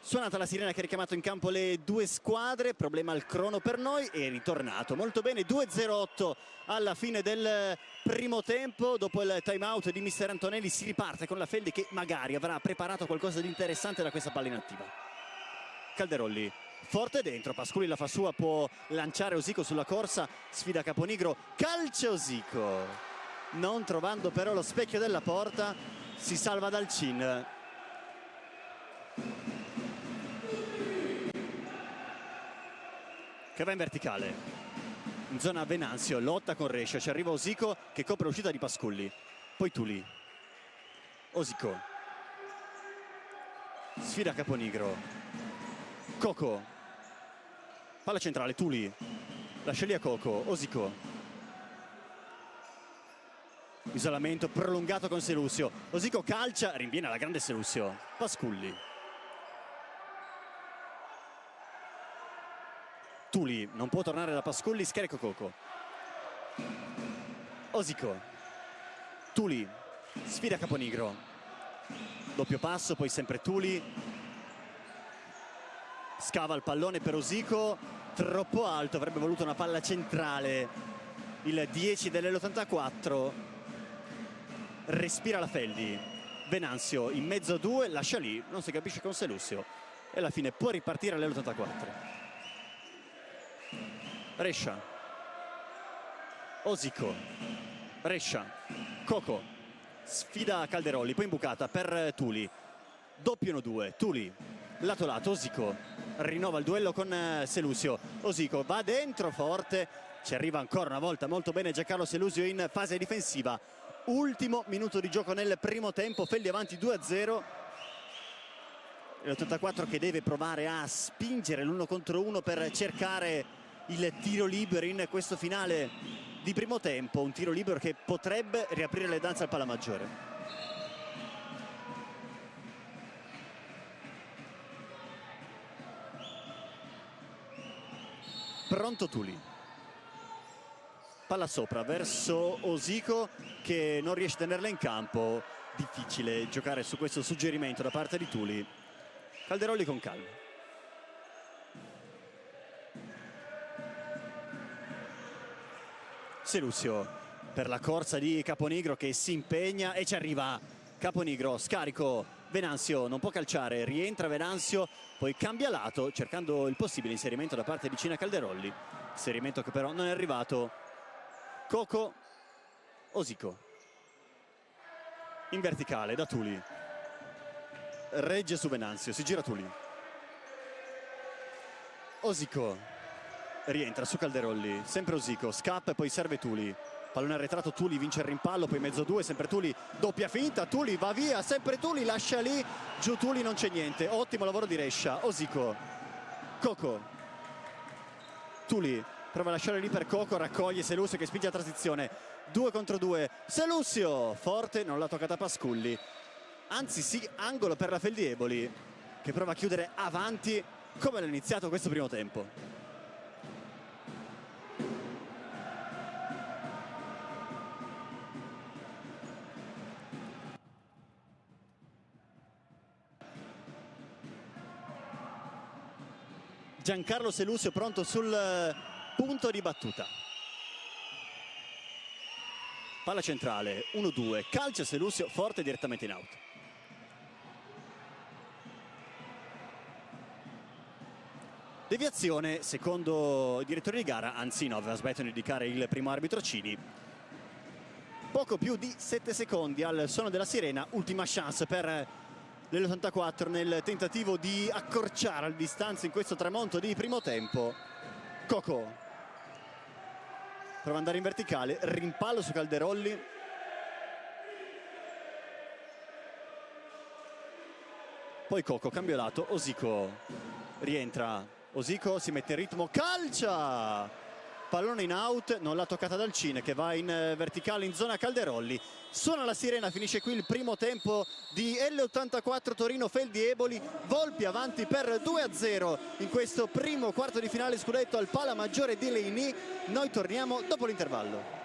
Speaker 1: Suonata la sirena che ha richiamato in campo le 2 squadre, problema al crono per noi, è ritornato molto bene, 2-0-8 alla fine del primo tempo, dopo il time out di mister Antonelli si riparte con la Feldi che magari avrà preparato qualcosa di interessante da questa palla inattiva. Calderolli, forte dentro, Pasculli la fa sua, può lanciare Osico sulla corsa, sfida Caponigro, calcia Osico, non trovando però lo specchio della porta, si salva dal Cin. Che va in verticale, in zona Venanzio, lotta con Rescia, ci arriva Osico che copre l'uscita di Pasculli, poi Tuli, Osico, sfida Caponigro, Coco, palla centrale, Tuli, lascia lì a Coco, Osico, isolamento prolungato con Selusio, Osico calcia, rinviene alla grande Selusio, Pasculli. Tuli non può tornare da Pasculli, scarico Coco, Osico, Tuli, sfida Caponigro, doppio passo, poi sempre Tuli, scava il pallone per Osico, troppo alto, avrebbe voluto una palla centrale, il 10 dell'84, respira la Feldi, Venanzio in mezzo a 2, lascia lì, non si capisce con Selusio e alla fine può ripartire l'84. Rescia, Osico, Rescia, Coco, sfida Calderolli, poi imbucata per Tuli, doppio 1-2, Tuli, lato lato, Osico, rinnova il duello con Selusio, Osico va dentro forte, ci arriva ancora una volta molto bene Giancarlo Selusio in fase difensiva, ultimo minuto di gioco nel primo tempo, Feldi avanti 2-0, l'84 che deve provare a spingere l'1 contro 1 per cercare il tiro libero in questo finale di primo tempo, un tiro libero che potrebbe riaprire le danze al palla maggiore. pronto Tuli. Palla sopra verso Osico che non riesce a tenerla in campo. Difficile giocare su questo suggerimento da parte di Tuli. Calderolli con calma. Selusio per la corsa di Caponigro che si impegna e ci arriva Caponigro, scarico Venanzio, non può calciare, rientra Venanzio, poi cambia lato cercando il possibile inserimento da parte di Cina Calderolli, inserimento che però non è arrivato. Coco, Osico in verticale da Tuli, regge su Venanzio, si gira Tuli, Osico rientra su Calderolli, sempre Osico, scappa e poi serve Tuli, pallone arretrato, Tuli vince il rimpallo, poi mezzo due, sempre Tuli, doppia finta, Tuli va via, sempre Tuli, lascia lì, giù Tuli, non c'è niente, ottimo lavoro di Rescia. Osico, Coco, Tuli prova a lasciare lì per Coco, raccoglie Selusio che spinge la transizione, 2 contro 2, Selusio, forte, non l'ha toccata Pasculli, anzi sì, angolo per la Feldieboli che prova a chiudere avanti come l'ha iniziato questo primo tempo. Giancarlo Selusio pronto sul punto di battuta. Palla centrale, 1-2, calcia Selusio, forte direttamente in out. Deviazione, secondo i direttori di gara, anzi no, aveva sbagliato di indicare il primo arbitro Cini. Poco più di 7 secondi al suono della sirena, ultima chance per l'84 nel tentativo di accorciare le distanze in questo tramonto di primo tempo. Coco prova ad andare in verticale, rimpallo su Calderolli, poi Coco, cambio lato, Osico rientra, Osico si mette in ritmo, calcia, pallone in out, non l'ha toccata dal Cine che va in verticale in zona Calderolli. Suona la sirena, finisce qui il primo tempo di L84 Torino Feldieboli, Volpi avanti per 2-0 in questo primo quarto di finale scudetto al Pala Maggiore di Leini. Noi torniamo dopo l'intervallo.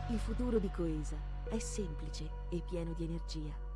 Speaker 2: Il futuro di Coesa è semplice e pieno di energia.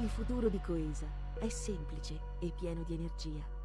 Speaker 2: Il futuro di Coesa è semplice e pieno di energia.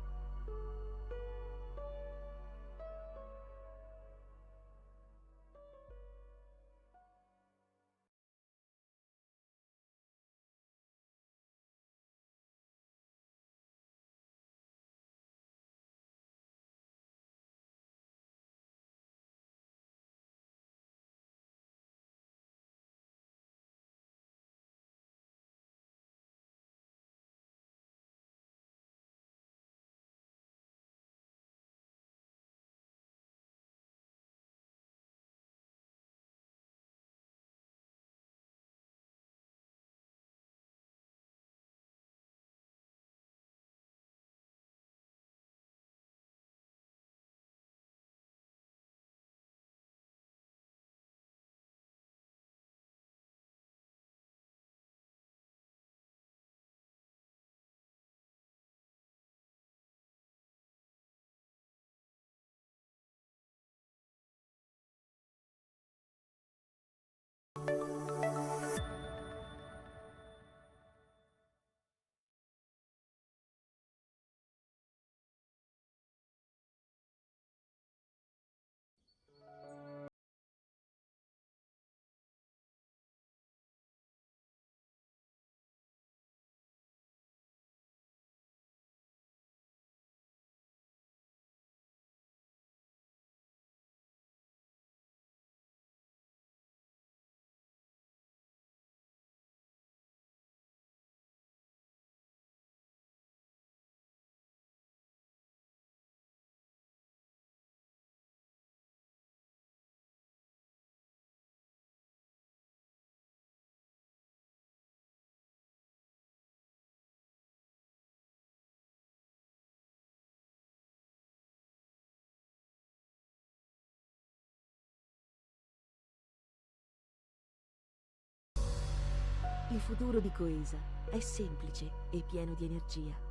Speaker 2: Il futuro di Coesa è semplice e pieno di energia.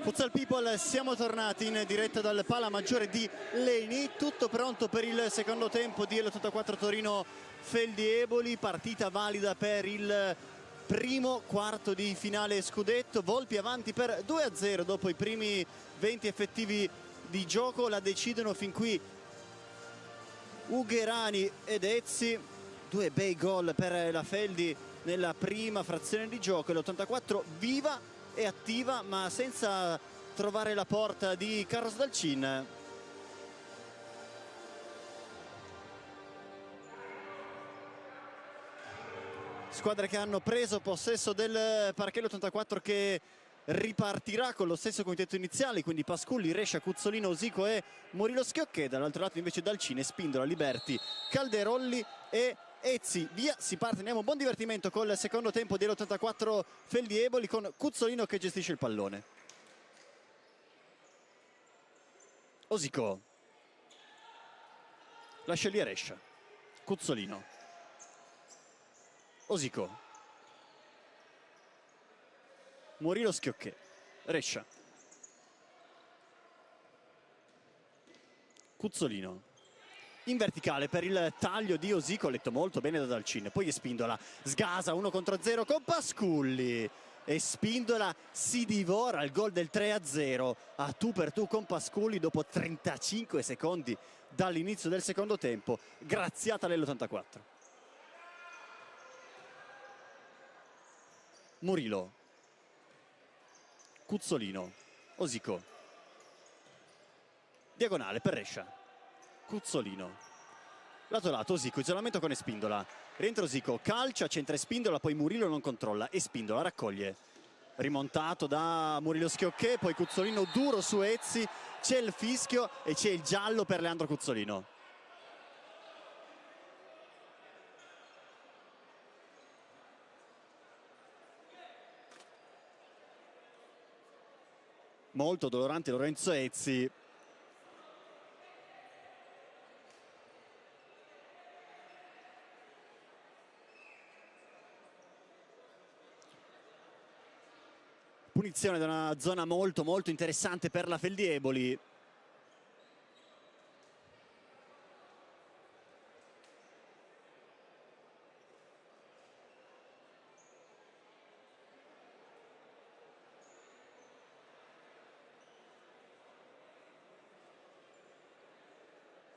Speaker 1: Futsal People, siamo tornati in diretta dal Pala Maggiore di Leni, tutto pronto per il secondo tempo di L84 Torino Feldi Eboli, partita valida per il primo quarto di finale scudetto. Volpi avanti per 2-0 dopo i primi 20 effettivi di gioco, la decidono fin qui Ugherani ed Ezzi, due bei gol per la Feldi nella prima frazione di gioco. L'84 viva e attiva ma senza trovare la porta di Carlos Dalcin. Squadre che hanno preso possesso del parquet, l'84 che ripartirà con lo stesso quintetto iniziale, quindi Pasculli, Rescia, Cuzzolino, Osico e Murilo Schiocché. Dall'altro lato invece Dalcin, Spindola, Liberti, Calderolli e Ezzi. Via, si parte, andiamo, buon divertimento col secondo tempo dell'84 Feldi Eboli con Cuzzolino che gestisce il pallone. Osico, lascia lì a Rescia, Cuzzolino, Osico, Murilo Schiocché, Rescia, Cuzzolino in verticale per il taglio di Osico, letto molto bene da Dalcin, poi Spindola sgasa 1 contro 0 con Pasculli e Spindola si divora il gol del 3-0 a tu per tu con Pasculli dopo 35 secondi dall'inizio del secondo tempo, graziata l'84. Murilo, Cuzzolino, Osico, diagonale per Rescia, Cuzzolino, lato lato Osico, isolamento con Spindola, rientra Osico, calcia, centra Spindola, poi Murilo non controlla e Spindola raccoglie, rimontato da Murilo Schiocché, poi Cuzzolino duro su Ezzi, c'è il fischio e c'è il giallo per Leandro Cuzzolino. Molto dolorante Lorenzo Ezzi. Punizione da una zona molto interessante per la Feldi Eboli.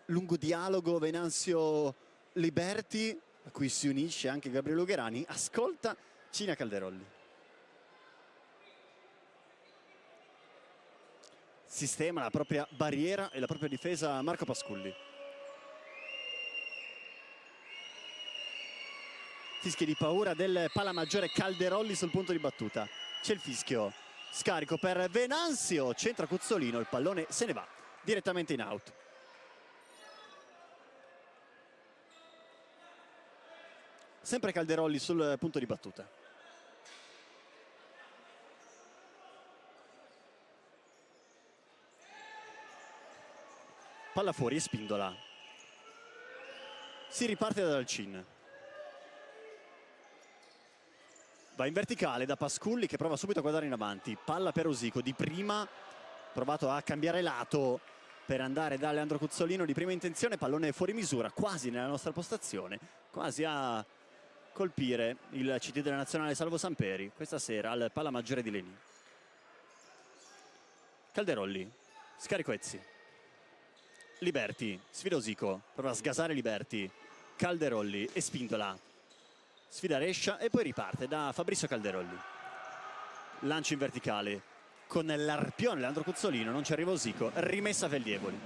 Speaker 1: Lungo dialogo Venanzio Liberti, a cui si unisce anche Gabriele Ugherani. Ascolta Cina Calderolli. Sistema la propria barriera e la propria difesa Marco Pasculli. Fischio di paura del Pala Maggiore, Calderolli sul punto di battuta. C'è il fischio, scarico per Venanzio, centra Cuzzolino, il pallone se ne va direttamente in out. Sempre Calderolli sul punto di battuta. Palla fuori e Spindola. Si riparte da Dalcin. Va in verticale da Pasculli che prova subito a guardare in avanti. Palla per Osico, di prima provato a cambiare lato per andare da Leandro Cuzzolino di prima intenzione. Pallone fuori misura, quasi nella nostra postazione, quasi a colpire il CT della nazionale Salvo Samperi questa sera al Pala Maggiore di Leni. Calderolli, scarico Ezzi. Liberti, sfida Osico, prova a sgasare Liberti, Calderolli e Spindola, sfida Rescia e poi riparte da Fabrizio Calderolli. Lancio in verticale con l'arpione Leandro Cuzzolino, non ci arriva Osico, rimessa Feldi Eboli.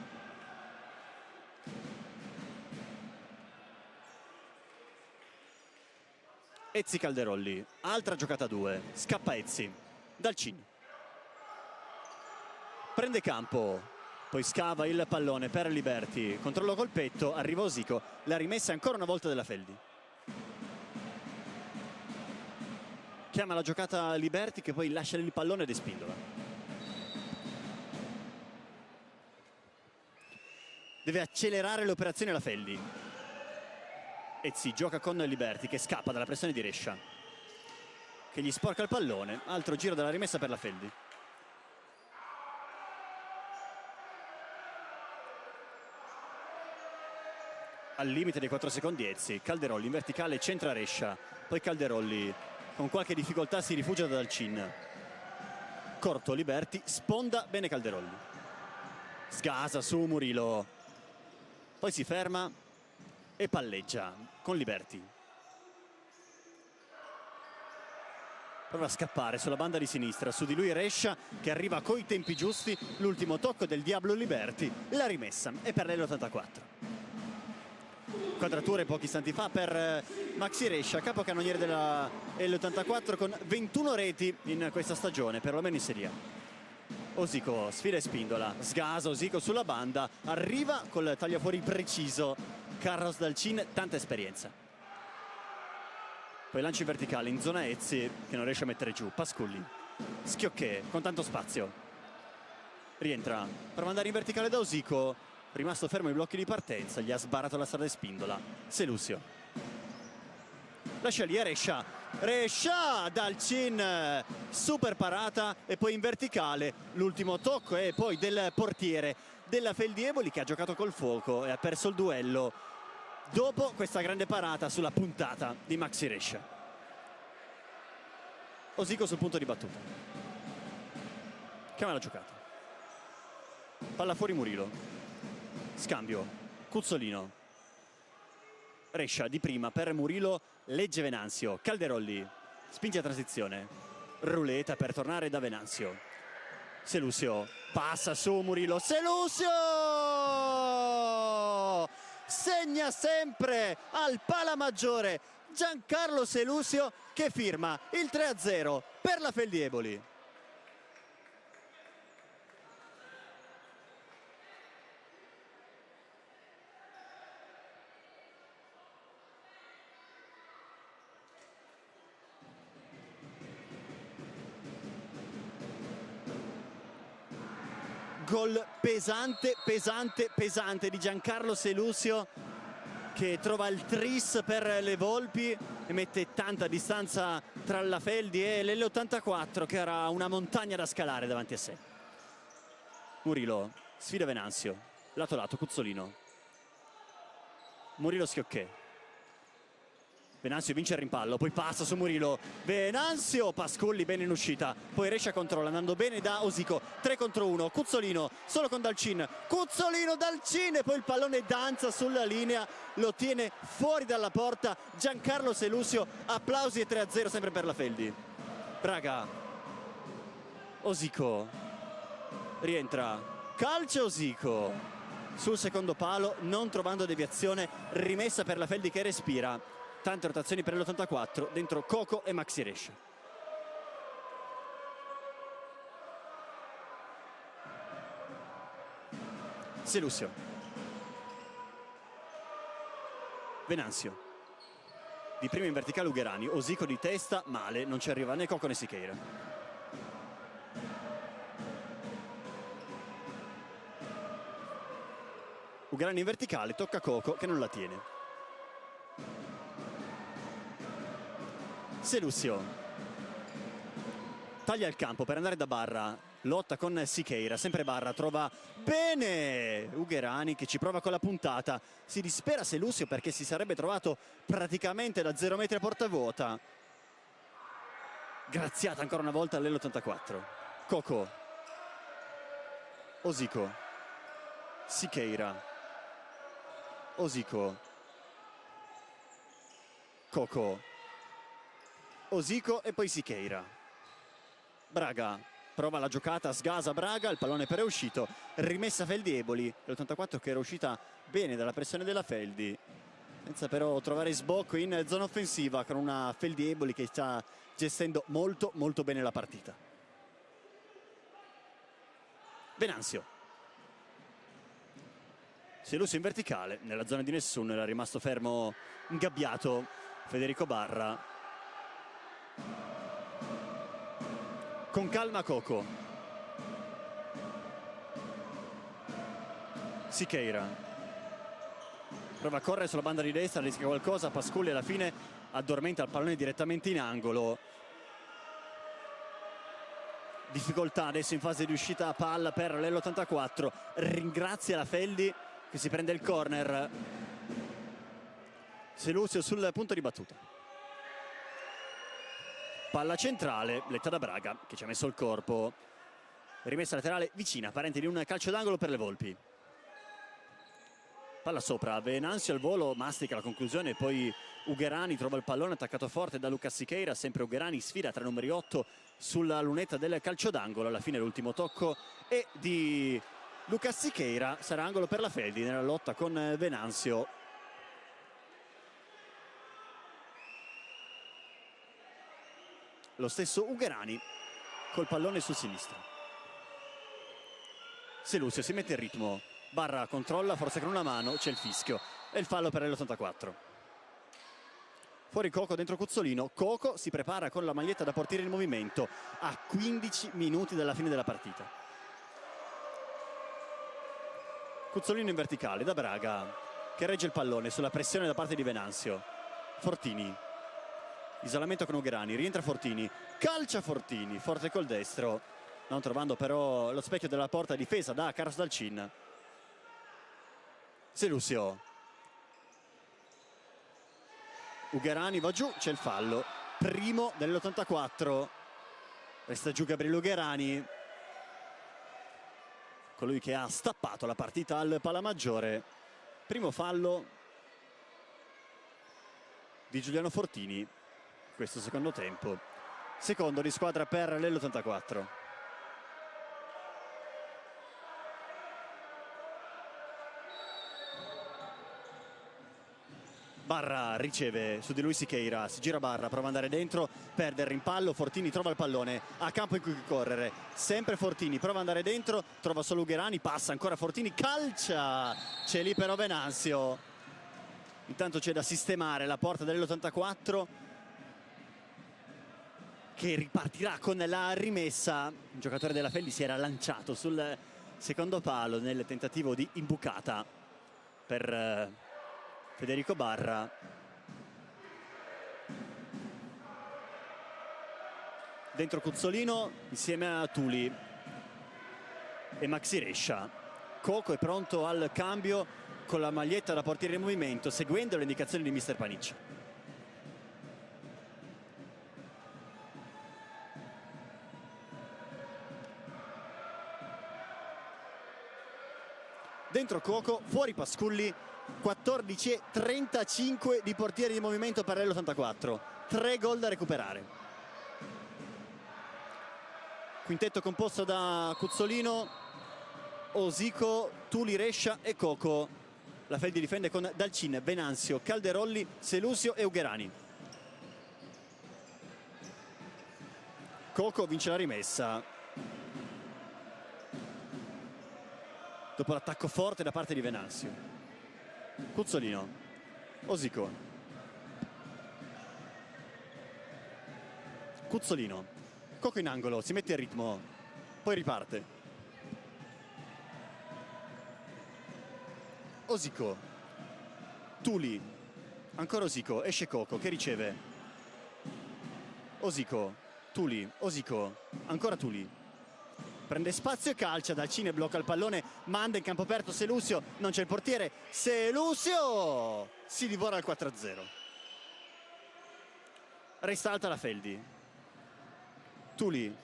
Speaker 1: Ezzi Calderolli, altra giocata a due, scappa Ezzi, Dalcin. Prende campo. Poi scava il pallone per Liberti, controllo col petto, arriva Osico, la rimessa ancora una volta della Feldi. Chiama la giocata Liberti che poi lascia il pallone ed è Spindola. Deve accelerare le operazioni la Feldi. Ezzi gioca con Liberti che scappa dalla pressione di Rescia, che gli sporca il pallone, altro giro della rimessa per la Feldi.
Speaker 3: al limite dei 4 secondi Ezzi. Calderolli in verticale, centra Rescia, poi Calderolli con qualche difficoltà si rifugia da Dalcin. Corto Liberti, sponda bene Calderolli, sgasa su Murillo, poi si ferma e palleggia con Liberti. Prova a scappare sulla banda di sinistra, su di lui Rescia che arriva coi tempi giusti, l'ultimo tocco del Diablo Liberti, la rimessa è per l'L84. Quadrature pochi istanti fa per Maxi Rescia, capocannoniere della L84 con 21 reti in questa stagione, perlomeno in Serie A. Osico sfida e Spindola, sgasa Osico sulla banda, arriva col tagliafuori preciso Carlos Dalcin, tanta esperienza. Poi lancio in verticale in zona Ezzi che non riesce a mettere giù. Pasculli, Schiocchè con tanto spazio, rientra, prova ad andare in verticale da Osico, rimasto fermo ai blocchi di partenza, gli ha sbarato la strada e Spindola. Selusio lascia lì a Rescia, Dalcin, super parata e poi in verticale l'ultimo tocco e poi del portiere della Feldieboli che ha giocato col fuoco e ha perso il duello dopo questa grande parata sulla puntata di Maxi Rescia. Osico sul punto di battuta, chiama la giocata, palla fuori Murillo, scambio Cuzzolino, Rescia di prima per Murillo, legge Venanzio, Calderolli spinge a transizione, Ruleta per tornare da Venanzio, Selusio passa su Murillo, Selusio segna sempre al Palamaggiore Giancarlo Selusio che firma il 3-0 per la Feldieboli. Gol pesante, pesante, pesante di Giancarlo Selusio che trova il tris per le Volpi e mette tanta distanza tra la Feldi e l'L84 che era una montagna da scalare davanti a sé. Murillo sfida Venanzio, lato lato Cuzzolino, Murillo Schiocchè, Venanzio vince il rimpallo, poi passa su Murillo, Venanzio, Pasculli bene in uscita, poi Rescia controlla andando bene da Osico, 3 contro 1, Cuzzolino solo con Dalcin, Cuzzolino, Dalcin e poi il pallone danza sulla linea, lo tiene fuori dalla porta Giancarlo Selusio, applausi e 3-0 sempre per la Feldi. Braga, Osico, rientra, calcio Osico, sul secondo palo non trovando deviazione, rimessa per la Feldi che respira. Tante rotazioni per l'84, dentro Coco e Maxi Rescia. Selusio, Venanzio, di prima in verticale Ugherani, Osico di testa, male, non ci arriva né Coco né Sicheira. Ugherani in verticale, tocca Coco che non la tiene. Selusio taglia il campo per andare da Barra, lotta con Sicheira, sempre Barra, trova bene Ugherani che ci prova con la puntata, si dispera Selusio perché si sarebbe trovato praticamente da 0 metri a porta vuota. Graziata ancora una volta all'L84. Coco, Osico, Sicheira, Osico, Coco, Osico e poi Sicheira. Braga prova la giocata, sgasa Braga, il pallone però è uscito, rimessa Feldieboli, l'84 che era uscita bene dalla pressione della Feldi, senza però trovare sbocco in zona offensiva con una Feldieboli che sta gestendo molto molto bene la partita. Venanzio, Selusio in verticale, nella zona di nessuno, era rimasto fermo ingabbiato Federico Barra. Con calma Coco, Sicheira prova a correre sulla banda di destra, rischia qualcosa, Pasculli alla fine addormenta il pallone direttamente in angolo. Difficoltà adesso in fase di uscita a palla per l'L84, ringrazia la Feldi che si prende il corner. Selusio sul punto di battuta. Palla centrale, letta da Braga, che ci ha messo il corpo. Rimessa laterale vicina, parente di un calcio d'angolo per le Volpi. Palla sopra, Venanzio al volo, mastica la conclusione, poi Ugherani trova il pallone attaccato forte da Lucas Siqueira, sempre Ugherani sfida tra numeri 8 sulla lunetta del calcio d'angolo. Alla fine l'ultimo tocco è di Lucas Siqueira, sarà angolo per la Feldi nella lotta con Venanzio. Lo stesso Ugherani col pallone sul sinistro. Selusio si mette in ritmo, Barra controlla, forse con una mano, c'è il fischio e il fallo per l'84. Fuori Coco, dentro Cuzzolino. Coco si prepara con la maglietta da portiere in movimento a 15 minuti dalla fine della partita. Cuzzolino in verticale da Braga, che regge il pallone sulla pressione da parte di Venanzio. Fortini, isolamento con Ugherani, rientra Fortini, calcia Fortini, forte col destro, non trovando però lo specchio della porta difesa da Carlos Dalcin. Selusio, Ugherani va giù, c'è il fallo, primo dell'84, resta giù Gabriele Ugherani, colui che ha stappato la partita al Palamaggiore. Primo fallo di Giuliano Fortini questo secondo tempo, secondo di squadra per l'84. Barra riceve su di lui Siqueira, si gira Barra, prova ad andare dentro, perde il rimpallo, Fortini trova il pallone, ha campo in cui correre, sempre Fortini, prova ad andare dentro, trova solo Ugherani, passa ancora Fortini, calcia, c'è lì però Venanzio. Intanto c'è da sistemare la porta dell'84 che ripartirà con la rimessa. Il giocatore della Feldi si era lanciato sul secondo palo nel tentativo di imbucata per Federico Barra. Dentro Cuzzolino insieme a Tuli e Maxi Rescia. Coco è pronto al cambio con la maglietta da portiere in movimento, seguendo le indicazioni di mister Paniccia. Dentro Coco, fuori Pasculli. 14:35 di portiere di movimento per l'84, 3 gol da recuperare. Quintetto composto da Cuzzolino, Osico, Tuli, Rescia e Coco. La Feldi difende con Dalcin, Venanzio, Calderolli, Selusio e Ugherani. Coco vince la rimessa dopo l'attacco forte da parte di Venanzio. Cuzzolino, Osico, Cuzzolino, Coco in angolo, si mette in ritmo, poi riparte. Osico, Tuli, ancora Osico, esce Coco che riceve. Osico, Tuli, Osico, ancora Tuli. Prende spazio e calcia, Dalcin blocca il pallone, manda in campo aperto Selusio, non c'è il portiere, Selusio si divora il 4-0. Resta alta la Feldi. Tuli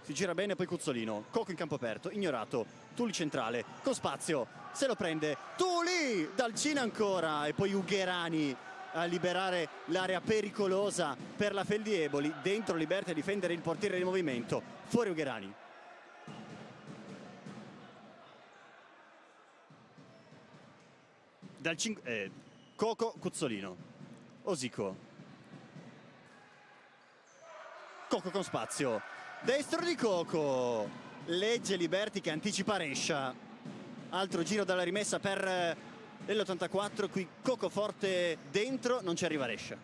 Speaker 3: si gira bene, poi Cuzzolino, Coco in campo aperto, ignorato, Tuli centrale, con spazio, se lo prende, Tuli, Dalcin ancora e poi Ugherani a liberare l'area pericolosa per la Feldi Eboli. Dentro Liberti a difendere il portiere di movimento, fuori Ugherani. Coco, Cuzzolino, Osico, Coco con spazio, destro di Coco, legge Liberti che anticipa Rescia, altro giro dalla rimessa per l'84, qui Coco forte dentro, non ci arriva Rescia.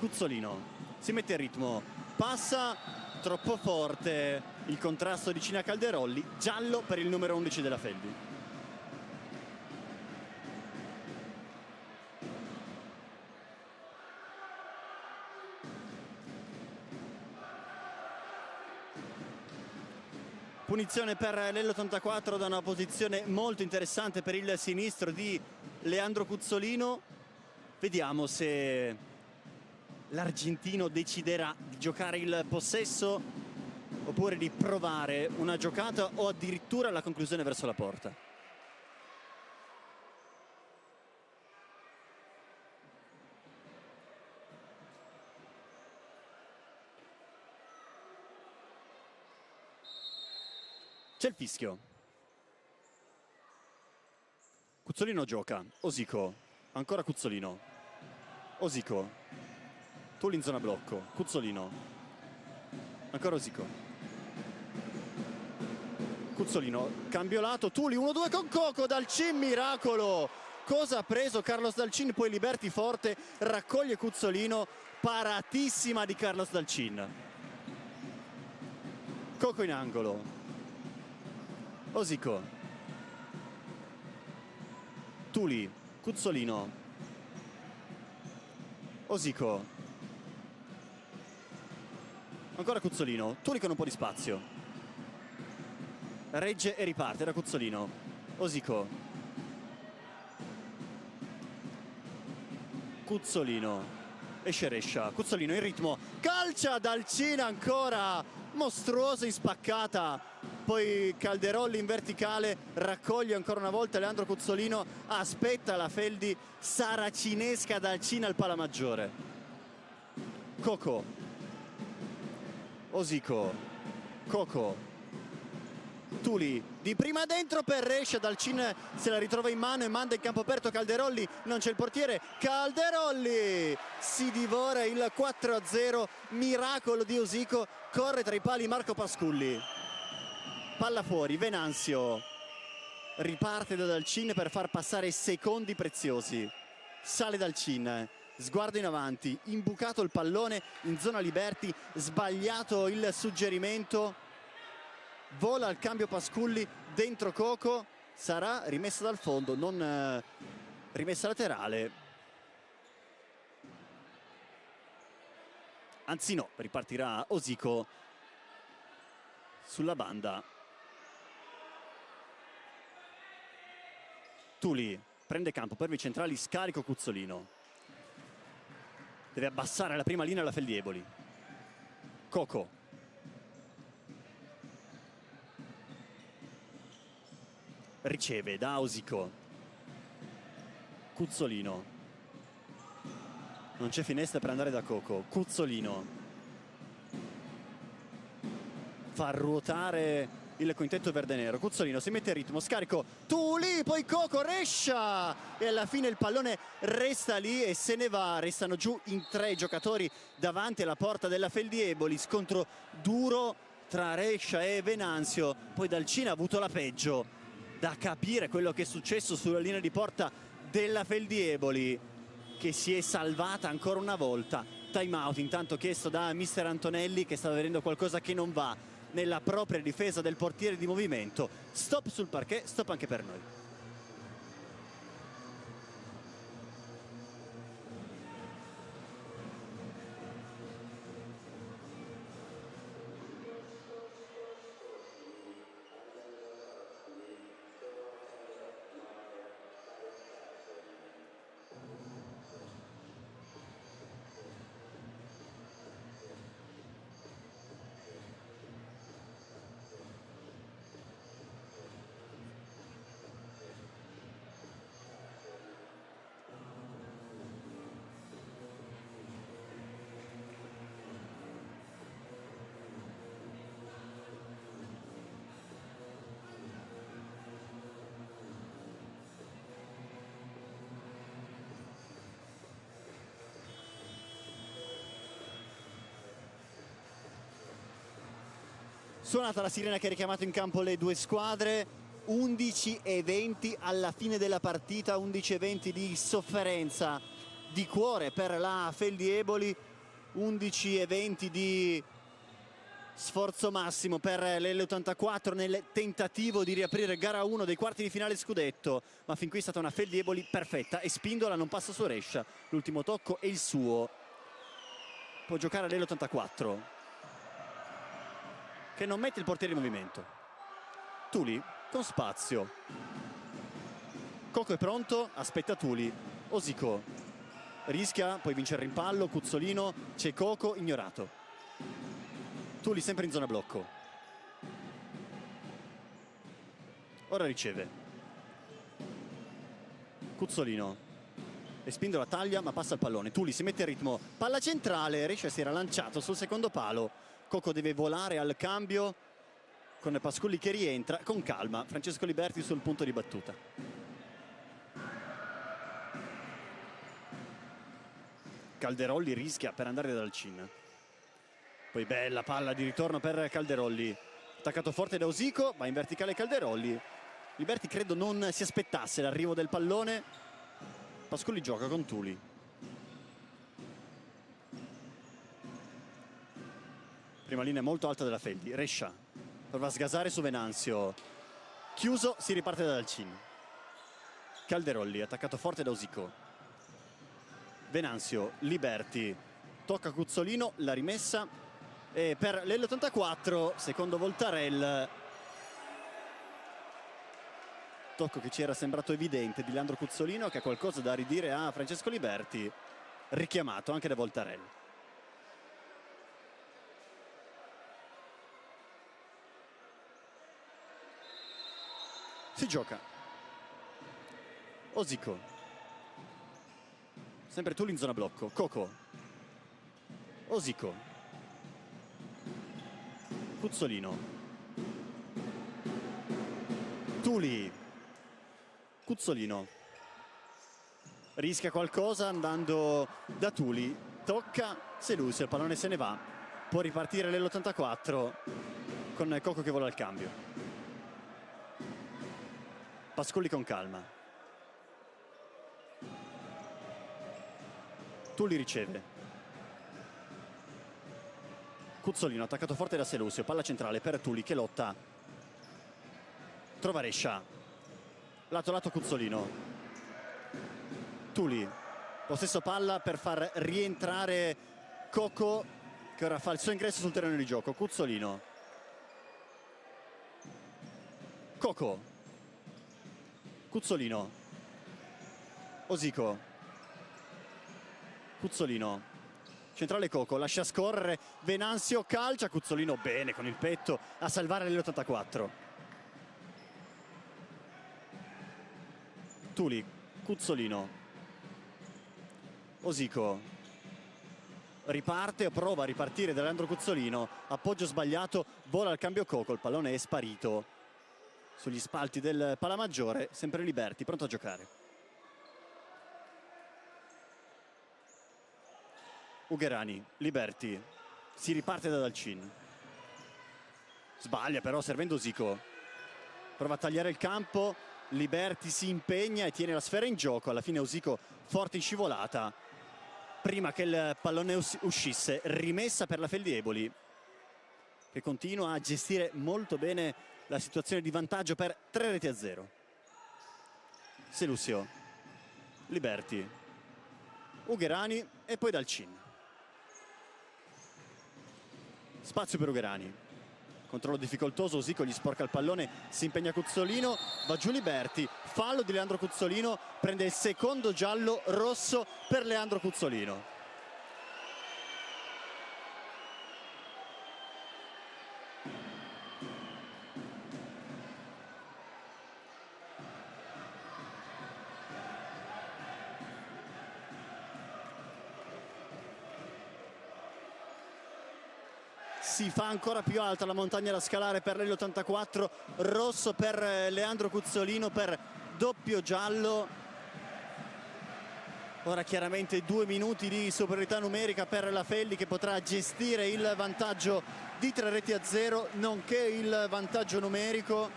Speaker 3: Cuzzolino si mette in ritmo, passa troppo forte, il contrasto di Cina Calderolli, giallo per il numero 11 della Feldi. punizione per l'L84 da una posizione molto interessante per il sinistro di Leandro Cuzzolino. Vediamo se l'argentino deciderà di giocare il possesso oppure di provare una giocata o addirittura la conclusione verso la porta. C'è il fischio. Cuzzolino gioca, Osico, ancora Cuzzolino, Osico, Tuli in zona blocco, Cuzzolino, ancora Osico, Cuzzolino, cambio lato, Tuli 1-2 con Coco, Dalcin, miracolo! Cosa ha preso Carlos Dalcin? Poi Liberti forte, raccoglie Cuzzolino, paratissima di Carlos Dalcin. Coco in angolo, Osico, Tuli, Cuzzolino, Osico, ancora Cuzzolino, Tuli con un po' di spazio, regge e riparte da Cuzzolino, Osico, Cuzzolino, esce Rescia, Cuzzolino in ritmo, calcia Dalcin ancora, mostruosa in spaccata. Poi Calderolli in verticale, raccoglie ancora una volta Leandro Cuzzolino, aspetta la Feldi saracinesca Dalcin al pala maggiore. Coco, Osico, Coco, Tuli, di prima dentro per Rescia, Dalcin se la ritrova in mano e manda in campo aperto Calderolli, non c'è il portiere, Calderolli si divora il 4-0, miracolo di Osico, corre tra i pali Marco Pasculli. Palla fuori, Venanzio riparte da Dalcin per far passare secondi preziosi. Sale Dalcin, sguardo in avanti, imbucato il pallone in zona Liberti, sbagliato il suggerimento, vola al cambio Pasculli, dentro Coco, sarà rimessa dal fondo, non rimessa laterale. Anzi no, ripartirà Osico sulla banda. Tuli prende campo per i centrali, scarico Cuzzolino, deve abbassare la prima linea la Feldieboli. Coco, riceve da Osico, Cuzzolino, non c'è finestra per andare da Coco, Cuzzolino fa ruotare il quintetto verde-nero, Cuzzolino si mette in ritmo, scarico, Tuli, poi Coco, Rescia e alla fine il pallone resta lì e se ne va, restano giù in 3 giocatori davanti alla porta della Feldieboli, scontro duro tra Rescia e Venanzio, poi Dalcin ha avuto la peggio, da capire quello che è successo sulla linea di porta della Feldieboli che si è salvata ancora una volta. Time out intanto chiesto da mister Antonelli che sta vedendo qualcosa che non va nella propria difesa del portiere di movimento. Stop sul parquet, stop anche per noi. Suonata la sirena che ha richiamato in campo le due squadre, 11:20 alla fine della partita, 11:20 di sofferenza di cuore per la Feldieboli, 11:20 di sforzo massimo per l'L84 nel tentativo di riaprire gara 1 dei quarti di finale scudetto, ma fin qui è stata una Feldieboli perfetta e Spindola non passa su Rescia, l'ultimo tocco è il suo, può giocare l'L84 che non mette il portiere in movimento. Tuli con spazio. Coco è pronto, aspetta Tuli. Osico rischia, poi vince il rimpallo, Cuzzolino, c'è Coco, ignorato. Tuli sempre in zona blocco. Ora riceve. Cuzzolino. E Spindola taglia ma passa il pallone. Tuli si mette in ritmo. Palla centrale, Rescia si era lanciato sul secondo palo. Coco deve volare al cambio con Pasculli che rientra con calma. Francesco Liberti sul punto di battuta. Calderolli rischia per andare dal Cin. Poi bella palla di ritorno per Calderolli. Attaccato forte da Osico, va in verticale Calderolli. Liberti credo non si aspettasse l'arrivo del pallone. Pasculli gioca con Tuli. Prima linea molto alta della Feldi. Rescia prova a sgasare su Venanzio. Chiuso, si riparte da Dalcin. Calderolli attaccato forte da Osico. Venanzio, Liberti, tocca Cuzzolino, la rimessa e per l'L84, secondo Voltarel, tocco che ci era sembrato evidente di Leandro Cuzzolino, che ha qualcosa da ridire a Francesco Liberti, richiamato anche da Voltarel. Si gioca. Osico. Sempre Tuli in zona blocco. Coco. Osico. Cuzzolino. Tuli. Cuzzolino. Rischia qualcosa andando da Tuli. Tocca Selusio, il pallone se ne va. Può ripartire l'L84 con Coco che vola al cambio. Pasculli con calma. Tuli riceve. Cuzzolino attaccato forte da Selusio, palla centrale per Tuli che lotta. Trova Rescia. Lato lato Cuzzolino. Tuli. Possesso palla per far rientrare Coco che ora fa il suo ingresso sul terreno di gioco. Cuzzolino. Coco. Cuzzolino. Osico. Cuzzolino, centrale Coco, lascia scorrere Venanzio, calcia, Cuzzolino bene con il petto a salvare l'L84. Tuli, Cuzzolino, Osico, riparte o prova a ripartire da Leandro Cuzzolino, appoggio sbagliato, vola al cambio Coco, il pallone è sparito sugli spalti del Palamaggiore, sempre Liberti, pronto a giocare. Ugherani, Liberti, si riparte da Dalcin. Sbaglia però servendo Osico. Prova a tagliare il campo, Liberti si impegna e tiene la sfera in gioco. Alla fine Osico forte in scivolata. Prima che il pallone uscisse, rimessa per la Feldi Eboli, che continua a gestire molto bene la situazione di vantaggio per 3-0. Selusio, Liberti, Ugherani e poi Dalcin. Spazio per Ugherani. Controllo difficoltoso, Osico gli sporca il pallone, si impegna Cuzzolino, va giù Liberti, fallo di Leandro Cuzzolino, prende il secondo giallo rosso per Leandro Cuzzolino. Si fa ancora più alta la montagna da scalare per l'L84, rosso per Leandro Cuzzolino per doppio giallo. Ora chiaramente 2 minuti di superiorità numerica per la Feldi, che potrà gestire il vantaggio di 3-0 nonché il vantaggio numerico.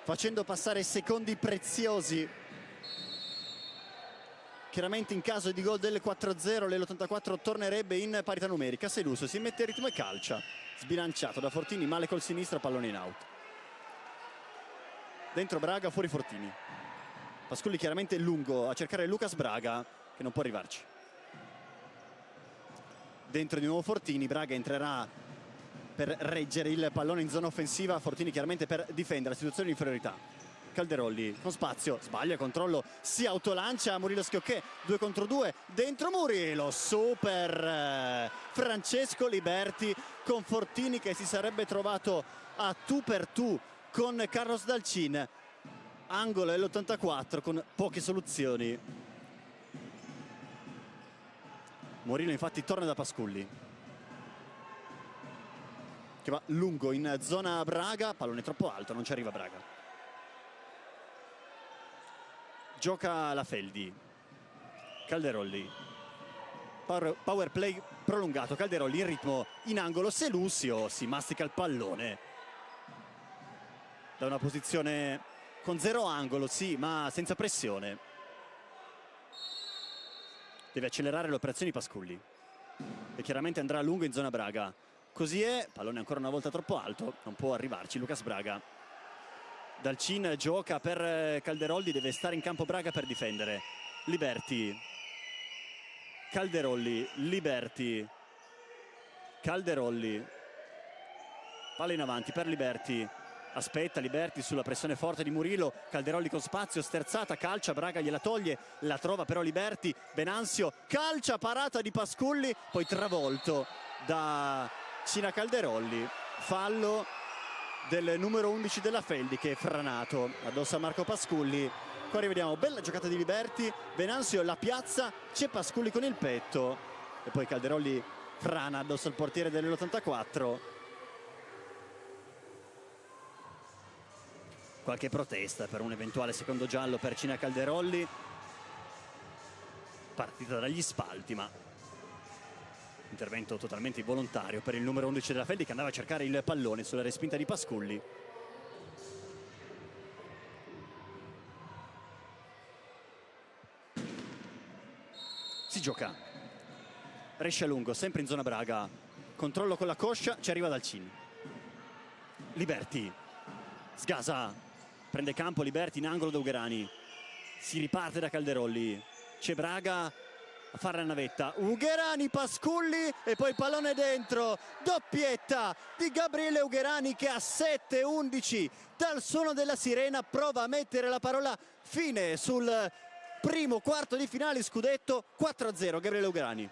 Speaker 3: Facendo passare secondi preziosi. Chiaramente in caso di gol del 4-0 l'L84 tornerebbe in parità numerica. Selusio si mette in ritmo e calcia. Sbilanciato da Fortini, male col sinistro, pallone in out. Dentro Braga, fuori Fortini. Pasculli chiaramente lungo a cercare Lucas Braga, che non può arrivarci. dentro di nuovo Fortini. Braga entrerà per reggere il pallone in zona offensiva, Fortini chiaramente per difendere la situazione di inferiorità. Calderolli con spazio, sbaglia, controllo, si autolancia, Murillo Schiocchè, 2 contro 2, dentro Murillo, super Francesco Liberti con Fortini che si sarebbe trovato a tu per tu con Carlos Dalcin. Angolo l'84 con poche soluzioni. Murillo infatti torna da Pasculli, che va lungo in zona Braga, pallone troppo alto, non ci arriva Braga. Gioca la Feldi, Calderolli, power play prolungato, Calderolli in ritmo in angolo, Selusio si mastica il pallone da una posizione con 0 angolo, sì, ma senza pressione. Deve accelerare le operazioni Pasculli e chiaramente andrà a lungo in zona Braga. Così è, pallone ancora una volta troppo alto, non può arrivarci Lucas Braga. Dalcin gioca per Calderolli, deve stare in campo Braga per difendere. Liberti, Calderolli, Liberti, Calderolli, palla in avanti per Liberti, aspetta Liberti sulla pressione forte di Murillo, Calderolli con spazio, sterzata, calcia, Braga gliela toglie, la trova però Liberti, Venanzio, calcia, parata di Pasculli, poi travolto da Cina Calderolli, fallo del numero 11 della Feldi che è franato addosso a Marco Pasculli. Qua rivediamo, bella giocata di Liberti, Venanzio la piazza, c'è Pasculli con il petto e poi Calderolli frana addosso al portiere dell'84. Qualche protesta per un eventuale secondo giallo per Cina Calderolli, partita dagli spalti, ma intervento totalmente involontario per il numero 11 della Feldi che andava a cercare il pallone sulla respinta di Pasculli. Si gioca, Rescia lungo, sempre in zona Braga, controllo con la coscia, ci arriva Dalcin. Liberti, sgasa, prende campo Liberti in angolo da Ugherani, si riparte da Calderolli, c'è Braga a fare la navetta, Ugherani, Pasculli e poi pallone dentro, doppietta di Gabriele Ugherani che a 7-11 dal suono della sirena prova a mettere la parola fine sul primo quarto di finale scudetto. 4-0 Gabriele Ugherani.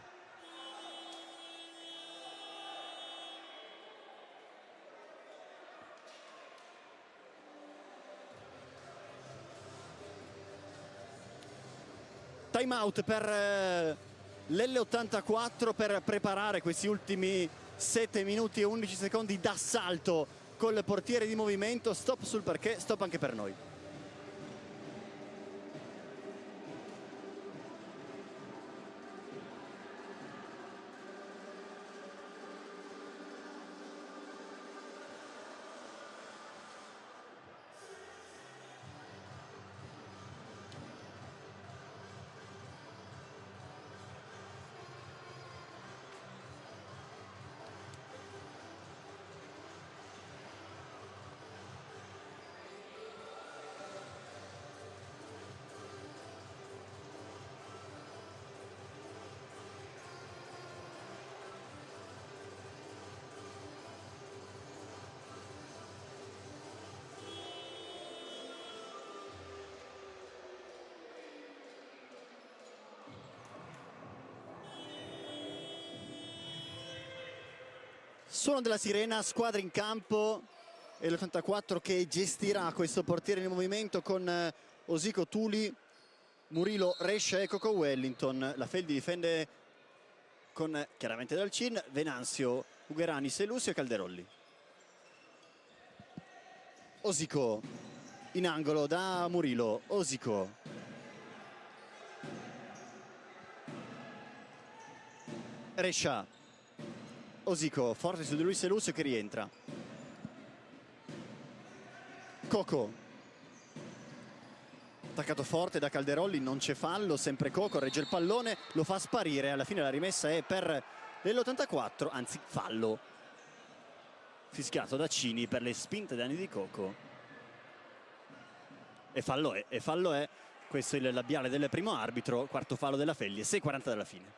Speaker 3: Time out per l'L84 per preparare questi ultimi 7 minuti e 11 secondi d'assalto col portiere di movimento. Stop sul perché, stop anche per noi. Suono della sirena, squadra in campo e l'84 che gestirà questo portiere in movimento con Osico Tuli, Murillo, Rescia e Coco Wellington. La Feldi difende con chiaramente Dalcin, Venanzio, Ugherani, Selusio e Calderolli. Osico in angolo da Murillo, Osico. Rescia. Osico, forte su di lui Selusio che rientra. Coco. Attaccato forte da Calderolli, non c'è fallo, sempre Coco, regge il pallone, lo fa sparire, alla fine la rimessa è per l'84, anzi fallo. Fischiato da Cini per le spinte danni di Coco. E fallo è, questo è il labiale del primo arbitro, quarto fallo della Feldi, 6:40 dalla fine.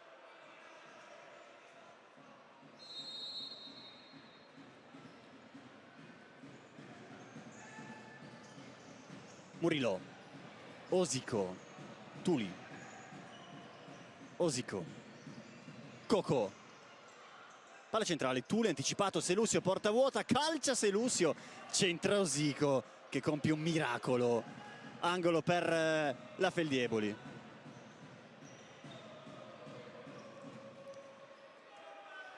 Speaker 3: Murillo, Osico, Tuli, Osico, Coco, palla centrale, Tuli anticipato, Selusio porta vuota, calcia Selusio, centra Osico che compie un miracolo, angolo per la Feldieboli.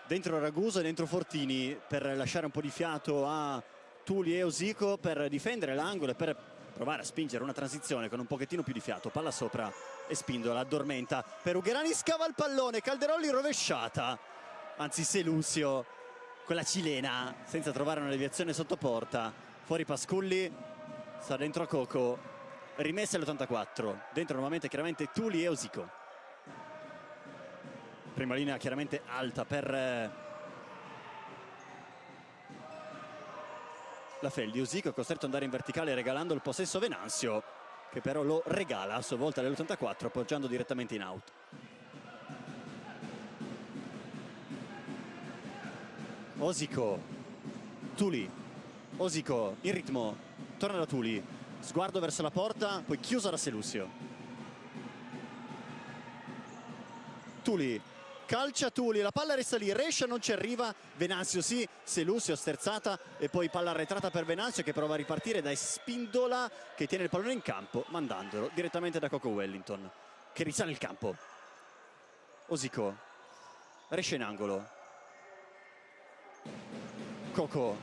Speaker 3: Dentro Raguso e dentro Fortini per lasciare un po' di fiato a Tuli e Osico per difendere l'angolo e per provare a spingere una transizione con un pochettino più di fiato. Palla sopra e Spindola addormenta per Ugherani, scava il pallone, Calderolli rovesciata, anzi Selusio con la cilena senza trovare una deviazione sotto porta. Fuori Pasculli, sta dentro a Coco, rimessa all'84, dentro nuovamente chiaramente Tuli e Osico. Prima linea chiaramente alta per la Feldi. Osico è costretto ad andare in verticale regalando il possesso a Venanzio, che però lo regala a sua volta nell'84 appoggiando direttamente in out. Osico, Tuli, Osico in ritmo, torna da Tuli, sguardo verso la porta, poi chiusa da Selusio. Tuli, calcia Tuli, la palla resta lì, Rescia non ci arriva, Venanzio sì, Selusio sterzata e poi palla arretrata per Venanzio che prova a ripartire da Spindola che tiene il pallone in campo mandandolo direttamente da Coco Wellington che risale il campo. Osico, Rescia in angolo, Coco,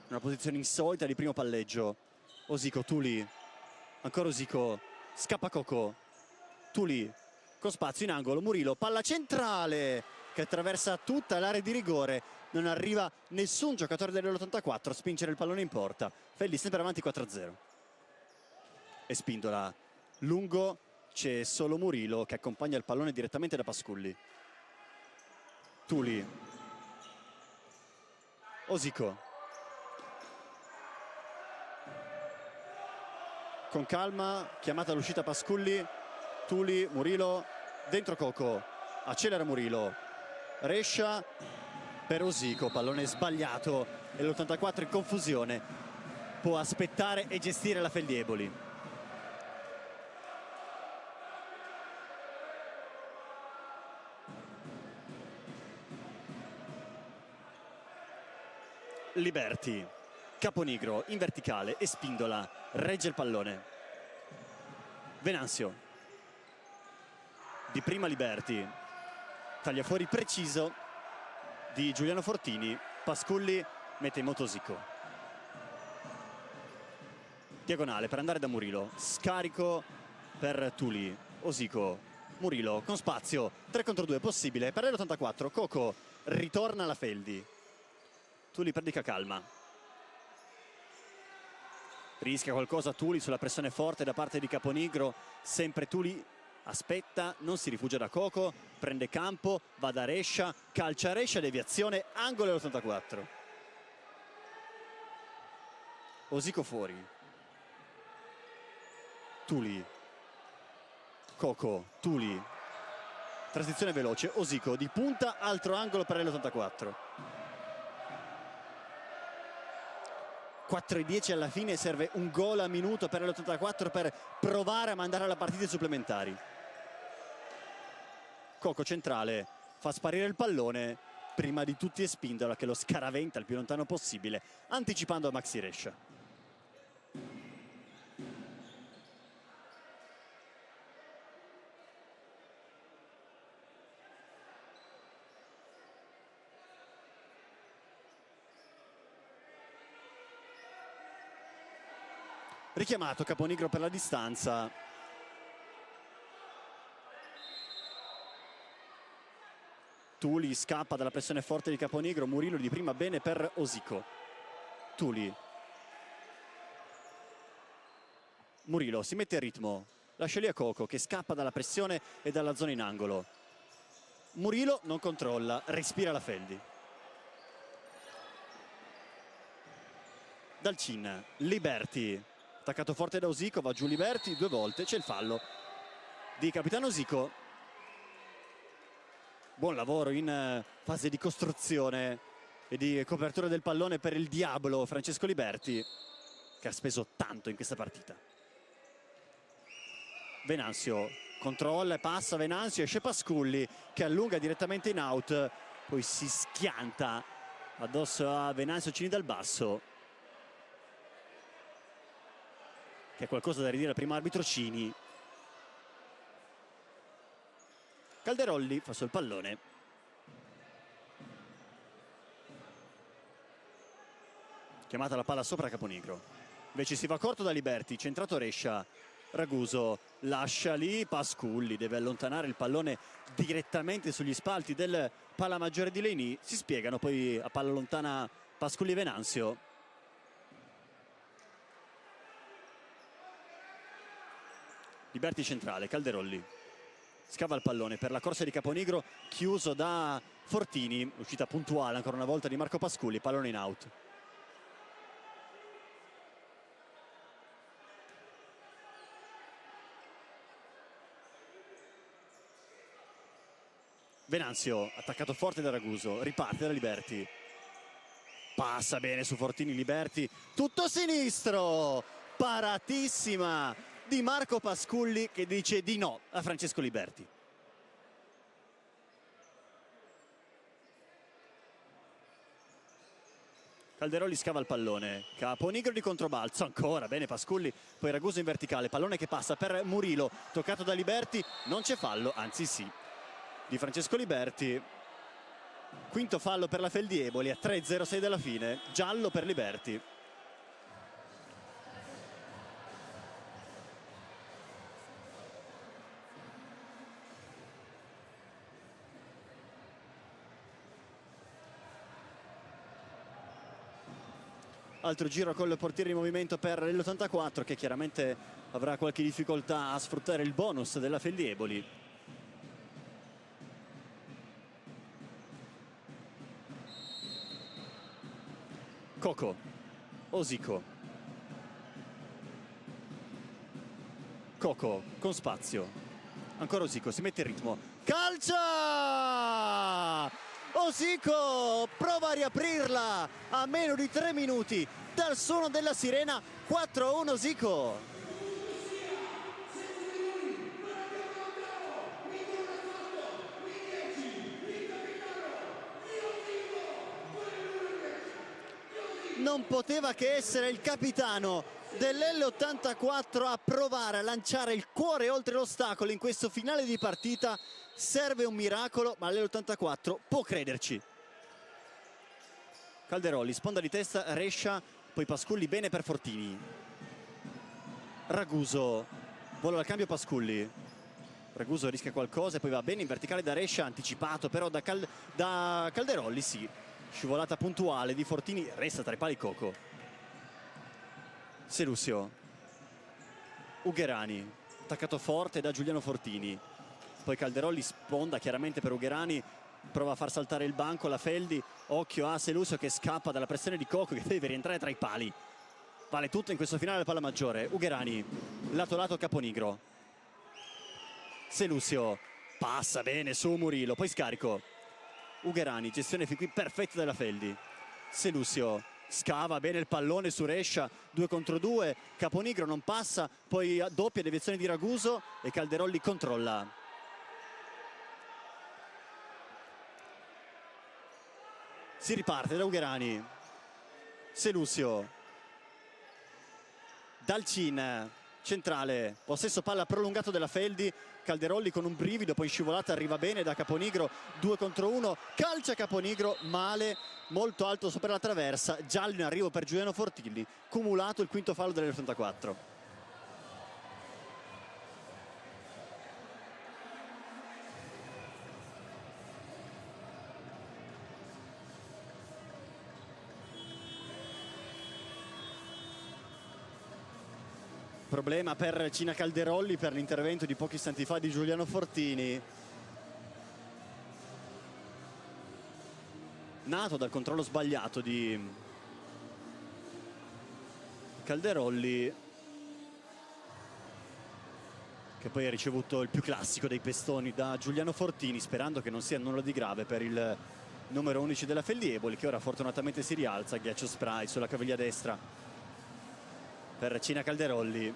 Speaker 3: una posizione insolita di primo palleggio, Osico, Tuli, ancora Osico, scappa Coco, Tuli, con spazio in angolo, Murillo, palla centrale che attraversa tutta l'area di rigore, non arriva nessun giocatore dell'84 a spingere il pallone in porta. Feldi sempre avanti 4-0 e Spindola lungo, c'è solo Murillo che accompagna il pallone direttamente da Pasculli. Tuli, Osico, con calma, chiamata all'uscita Pasculli, Tuli, Murillo, dentro Coco, accelera Murillo, Rescia per Osico, pallone sbagliato e l'84 in confusione, può aspettare e gestire la Feldieboli. Liberti, Caponigro in verticale e Spindola regge il pallone. Venanzio, di prima Liberti, taglia fuori preciso di Giuliano Fortini, Pasculli mette in moto Osico. Diagonale per andare da Murillo, scarico per Tuli, Osico, Murillo con spazio, 3 contro 2 possibile per l'84, Coco ritorna alla Feldi. Tuli predica calma. Rischia qualcosa Tuli sulla pressione forte da parte di Caponigro, sempre Tuli aspetta, non si rifugia da Coco, prende campo, va da Rescia, calcia Rescia, deviazione, angolo all'84. Osico fuori. Tuli. Coco, Tuli. Transizione veloce, Osico di punta, altro angolo per l'84. 4:10 alla fine, serve un gol a minuto per l'84 per provare a mandare alla partita supplementari. Coco centrale, fa sparire il pallone, prima di tutti è Spindola che lo scaraventa il più lontano possibile, anticipando a Maxi Rescia. Richiamato Caponigro per la distanza. Tuli scappa dalla pressione forte di Caponigro, Murillo di prima bene per Osico. Tuli. Murillo si mette a ritmo, lascia lì a Coco che scappa dalla pressione e dalla zona in angolo. Murillo non controlla, respira la Feldi. Dalcin, Liberti, attaccato forte da Osico, va giù Liberti 2 volte, c'è il fallo di capitano Osico. Buon lavoro in fase di costruzione e di copertura del pallone per il diavolo Francesco Liberti. che ha speso tanto in questa partita. Venanzio controlla e passa, Venanzio, esce Pasculli che allunga direttamente in out, poi si schianta addosso a Venanzio Cini dal basso, che è qualcosa da ridire al primo arbitro Cini. Calderolli fa sul pallone, chiamata la palla sopra Caponigro, invece si va corto da Liberti, centrato Rescia, Raguso lascia lì, Pasculli deve allontanare il pallone direttamente sugli spalti del palla maggiore di Leini, si spiegano poi a palla lontana Pasculli e Venanzio. Liberti centrale, Calderolli scava il pallone per la corsa di Caponigro, chiuso da Fortini, uscita puntuale ancora una volta di Marco Pasculli, pallone in out. Venanzio, attaccato forte da Raguso, riparte da Liberti, passa bene su Fortini, Liberti, tutto sinistro, paratissima di Marco Pasculli che dice di no a Francesco Liberti. Calderolli scava il pallone, Caponigro di controbalzo, ancora bene Pasculli, poi Raguso in verticale, pallone che passa per Murilo, toccato da Liberti, non c'è fallo, anzi sì, di Francesco Liberti. Quinto fallo per la Feldieboli a 3:06 dalla fine, giallo per Liberti. Altro giro con il portiere in movimento per l'84 che chiaramente avrà qualche difficoltà a sfruttare il bonus della Feldieboli. Coco, Osico, Coco con spazio, ancora Osico, si mette in ritmo, calcia! Osico prova a riaprirla a meno di 3 minuti dal suono della sirena, 4-1 Osico. Non poteva che essere il capitano dell'L84 a provare a lanciare il cuore oltre l'ostacolo in questo finale di partita. Serve un miracolo, ma l'L84 può crederci. Calderolli, sponda di testa, Rescia, poi Pasculli bene per Fortini. Raguso, vola al cambio Pasculli. Raguso rischia qualcosa e poi va bene in verticale da Rescia, anticipato però da Calderolli, sì. Scivolata puntuale di Fortini, resta tra i pali Coco. Selusio, Ugherani, attaccato forte da Giuliano Fortini. Poi Calderolli sponda chiaramente per Ugherani, prova a far saltare il banco la Feldi, occhio a Selusio che scappa dalla pressione di Coco che deve rientrare tra i pali. Vale tutto in questo finale palla maggiore. Ugherani, lato lato Caponigro. Selusio, passa bene su Murilo, poi scarico. Ugherani, gestione qui perfetta della Feldi. Selusio scava bene il pallone su Rescia, 2 contro 2, Caponigro non passa, poi doppia deviazione di Raguso e Calderolli controlla. Si riparte da Ugherani. Selusio, Dalcin, centrale, possesso palla prolungato della Feldi, Calderolli con un brivido, poi scivolata arriva bene da Caponigro, 2 contro 1, calcia Caponigro, male, molto alto sopra la traversa, giallo in arrivo per Giuliano Fortini, cumulato il quinto fallo dell'84. Problema per Cina Calderolli per l'intervento di pochi istanti fa di Giuliano Fortini. Nato dal controllo sbagliato di Calderolli, che poi ha ricevuto il più classico dei pestoni da Giuliano Fortini, sperando che non sia nulla di grave per il numero 11 della Feldieboli, che ora fortunatamente si rialza, ghiaccio spray sulla caviglia destra. per Cina Calderolli.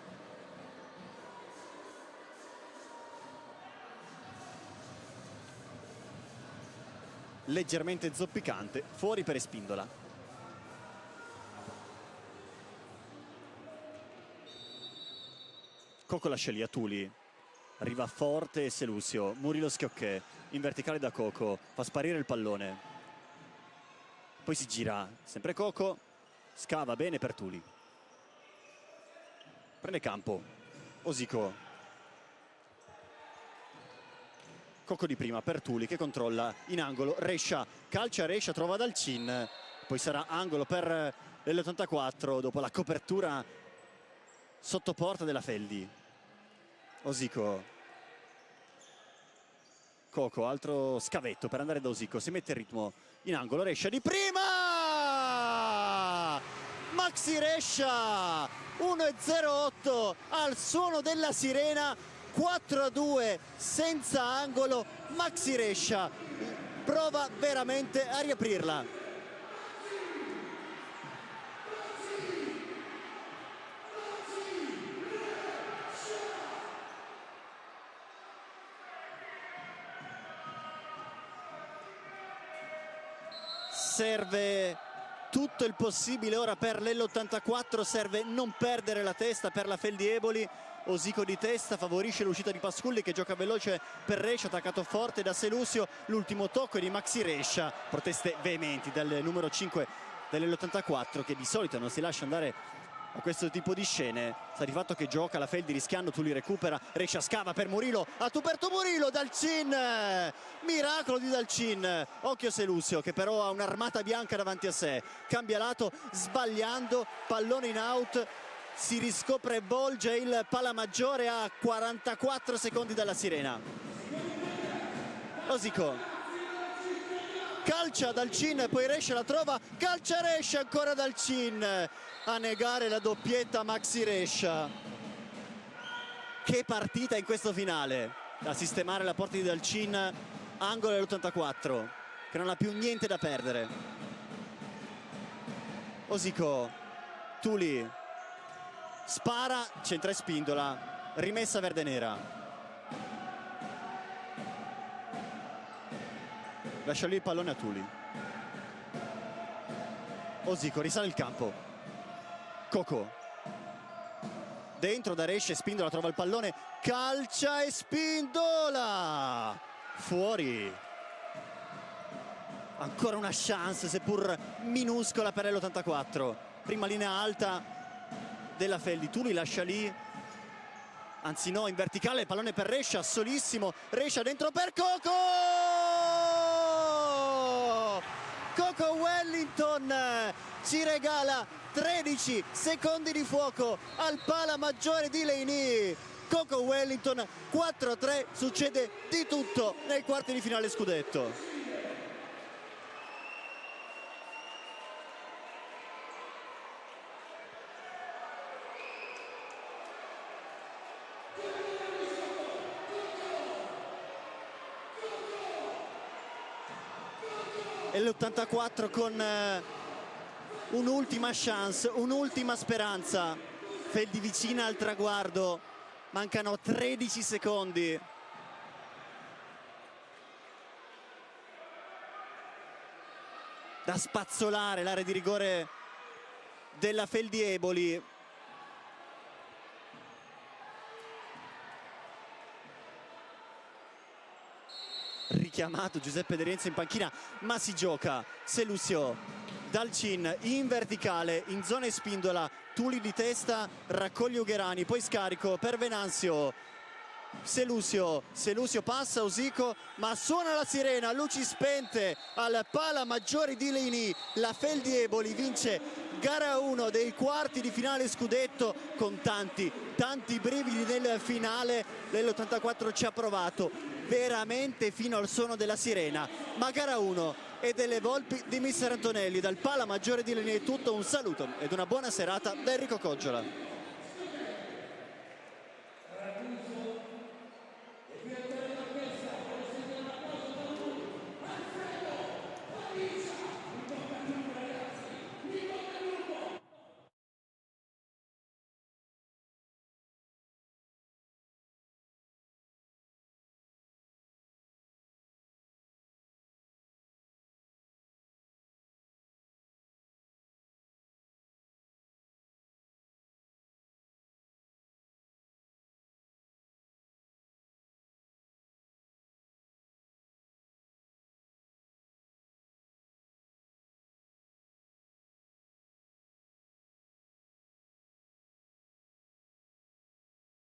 Speaker 3: Leggermente zoppicante, fuori per Espindola. Coco lascia lì a Tuli, arriva forte Selusio, Murillo Schiocchè, in verticale da Coco, fa sparire il pallone, poi si gira, sempre Coco, scava bene per Tuli, prende campo, Osico, Coco di prima per Tuli che controlla in angolo, Rescia, calcia Rescia, trova Dalcin, poi sarà angolo per l'84 dopo la copertura sotto porta della Feldi. Osico, Coco, altro scavetto per andare da Osico, si mette il ritmo in angolo, Rescia di prima, Maxi Rescia 1,08 al suono della sirena, 4-2 senza angolo, Maxi Rescia prova veramente a riaprirla. Serve tutto il possibile ora per l'84, serve non perdere la testa per la Feldi Eboli. Osico di testa favorisce l'uscita di Pasculli che gioca veloce per Rescia, attaccato forte da Selusio, l'ultimo tocco è di Maxi Rescia, proteste veementi dal numero 5 dell'84 che di solito non si lascia andare a questo tipo di scene. Sta di fatto che gioca la Feldi rischiando, Tuli recupera, Rescia scava per Murillo, a tu per tu Murillo, Dalcin, miracolo di Dalcin, occhio Selusio che però ha un'armata bianca davanti a sé, cambia lato sbagliando, pallone in out, si riscopre e volge il Palamaggiore a 44 secondi dalla sirena. Osico calcia Dalcin, poi Rescia la trova, calcia Rescia, ancora Dalcin a negare la doppietta Maxi Rescia. Che partita in questo finale, a sistemare la porta di Dalcin, angolo dell'84 che non ha più niente da perdere. Osico, Tuli spara, centra Espindola, rimessa verde nera. Lascia lì il pallone a Tuli. Osico risale il campo. Coco. Dentro da Rescia, Espindola trova il pallone. Calcia Espindola! Fuori. Ancora una chance, seppur minuscola per l'84. Prima linea alta della Feldi. Tuli lascia lì. Anzi no, in verticale il pallone per Rescia, solissimo. Rescia dentro per Coco! Coco Wellington ci regala 13 secondi di fuoco al Palamaggiore di Leini. Coco Wellington 4-3, succede di tutto nei quarti di finale scudetto. E l'84 con un'ultima chance, un'ultima speranza. Feldi vicina al traguardo, mancano 13 secondi. Da spazzolare l'area di rigore della Feldi Eboli. Richiamato Giuseppe De Rienzo in panchina, ma si gioca. Selusio, Dalcin in verticale, in zona Espindola, Tuli di testa, raccoglie Ugherani, poi scarico per Venanzio. Selusio passa Osico, ma suona la sirena, luci spente al Palamaggiore di Leini. La Feldi Eboli vince gara 1 dei quarti di finale scudetto con tanti brividi nel finale. L'84 ci ha provato veramente fino al suono della sirena, ma gara 1 e delle Volpi di mister Antonelli. Dal Palamaggiore di Leini è tutto, un saluto ed una buona serata da Enrico Coggiola.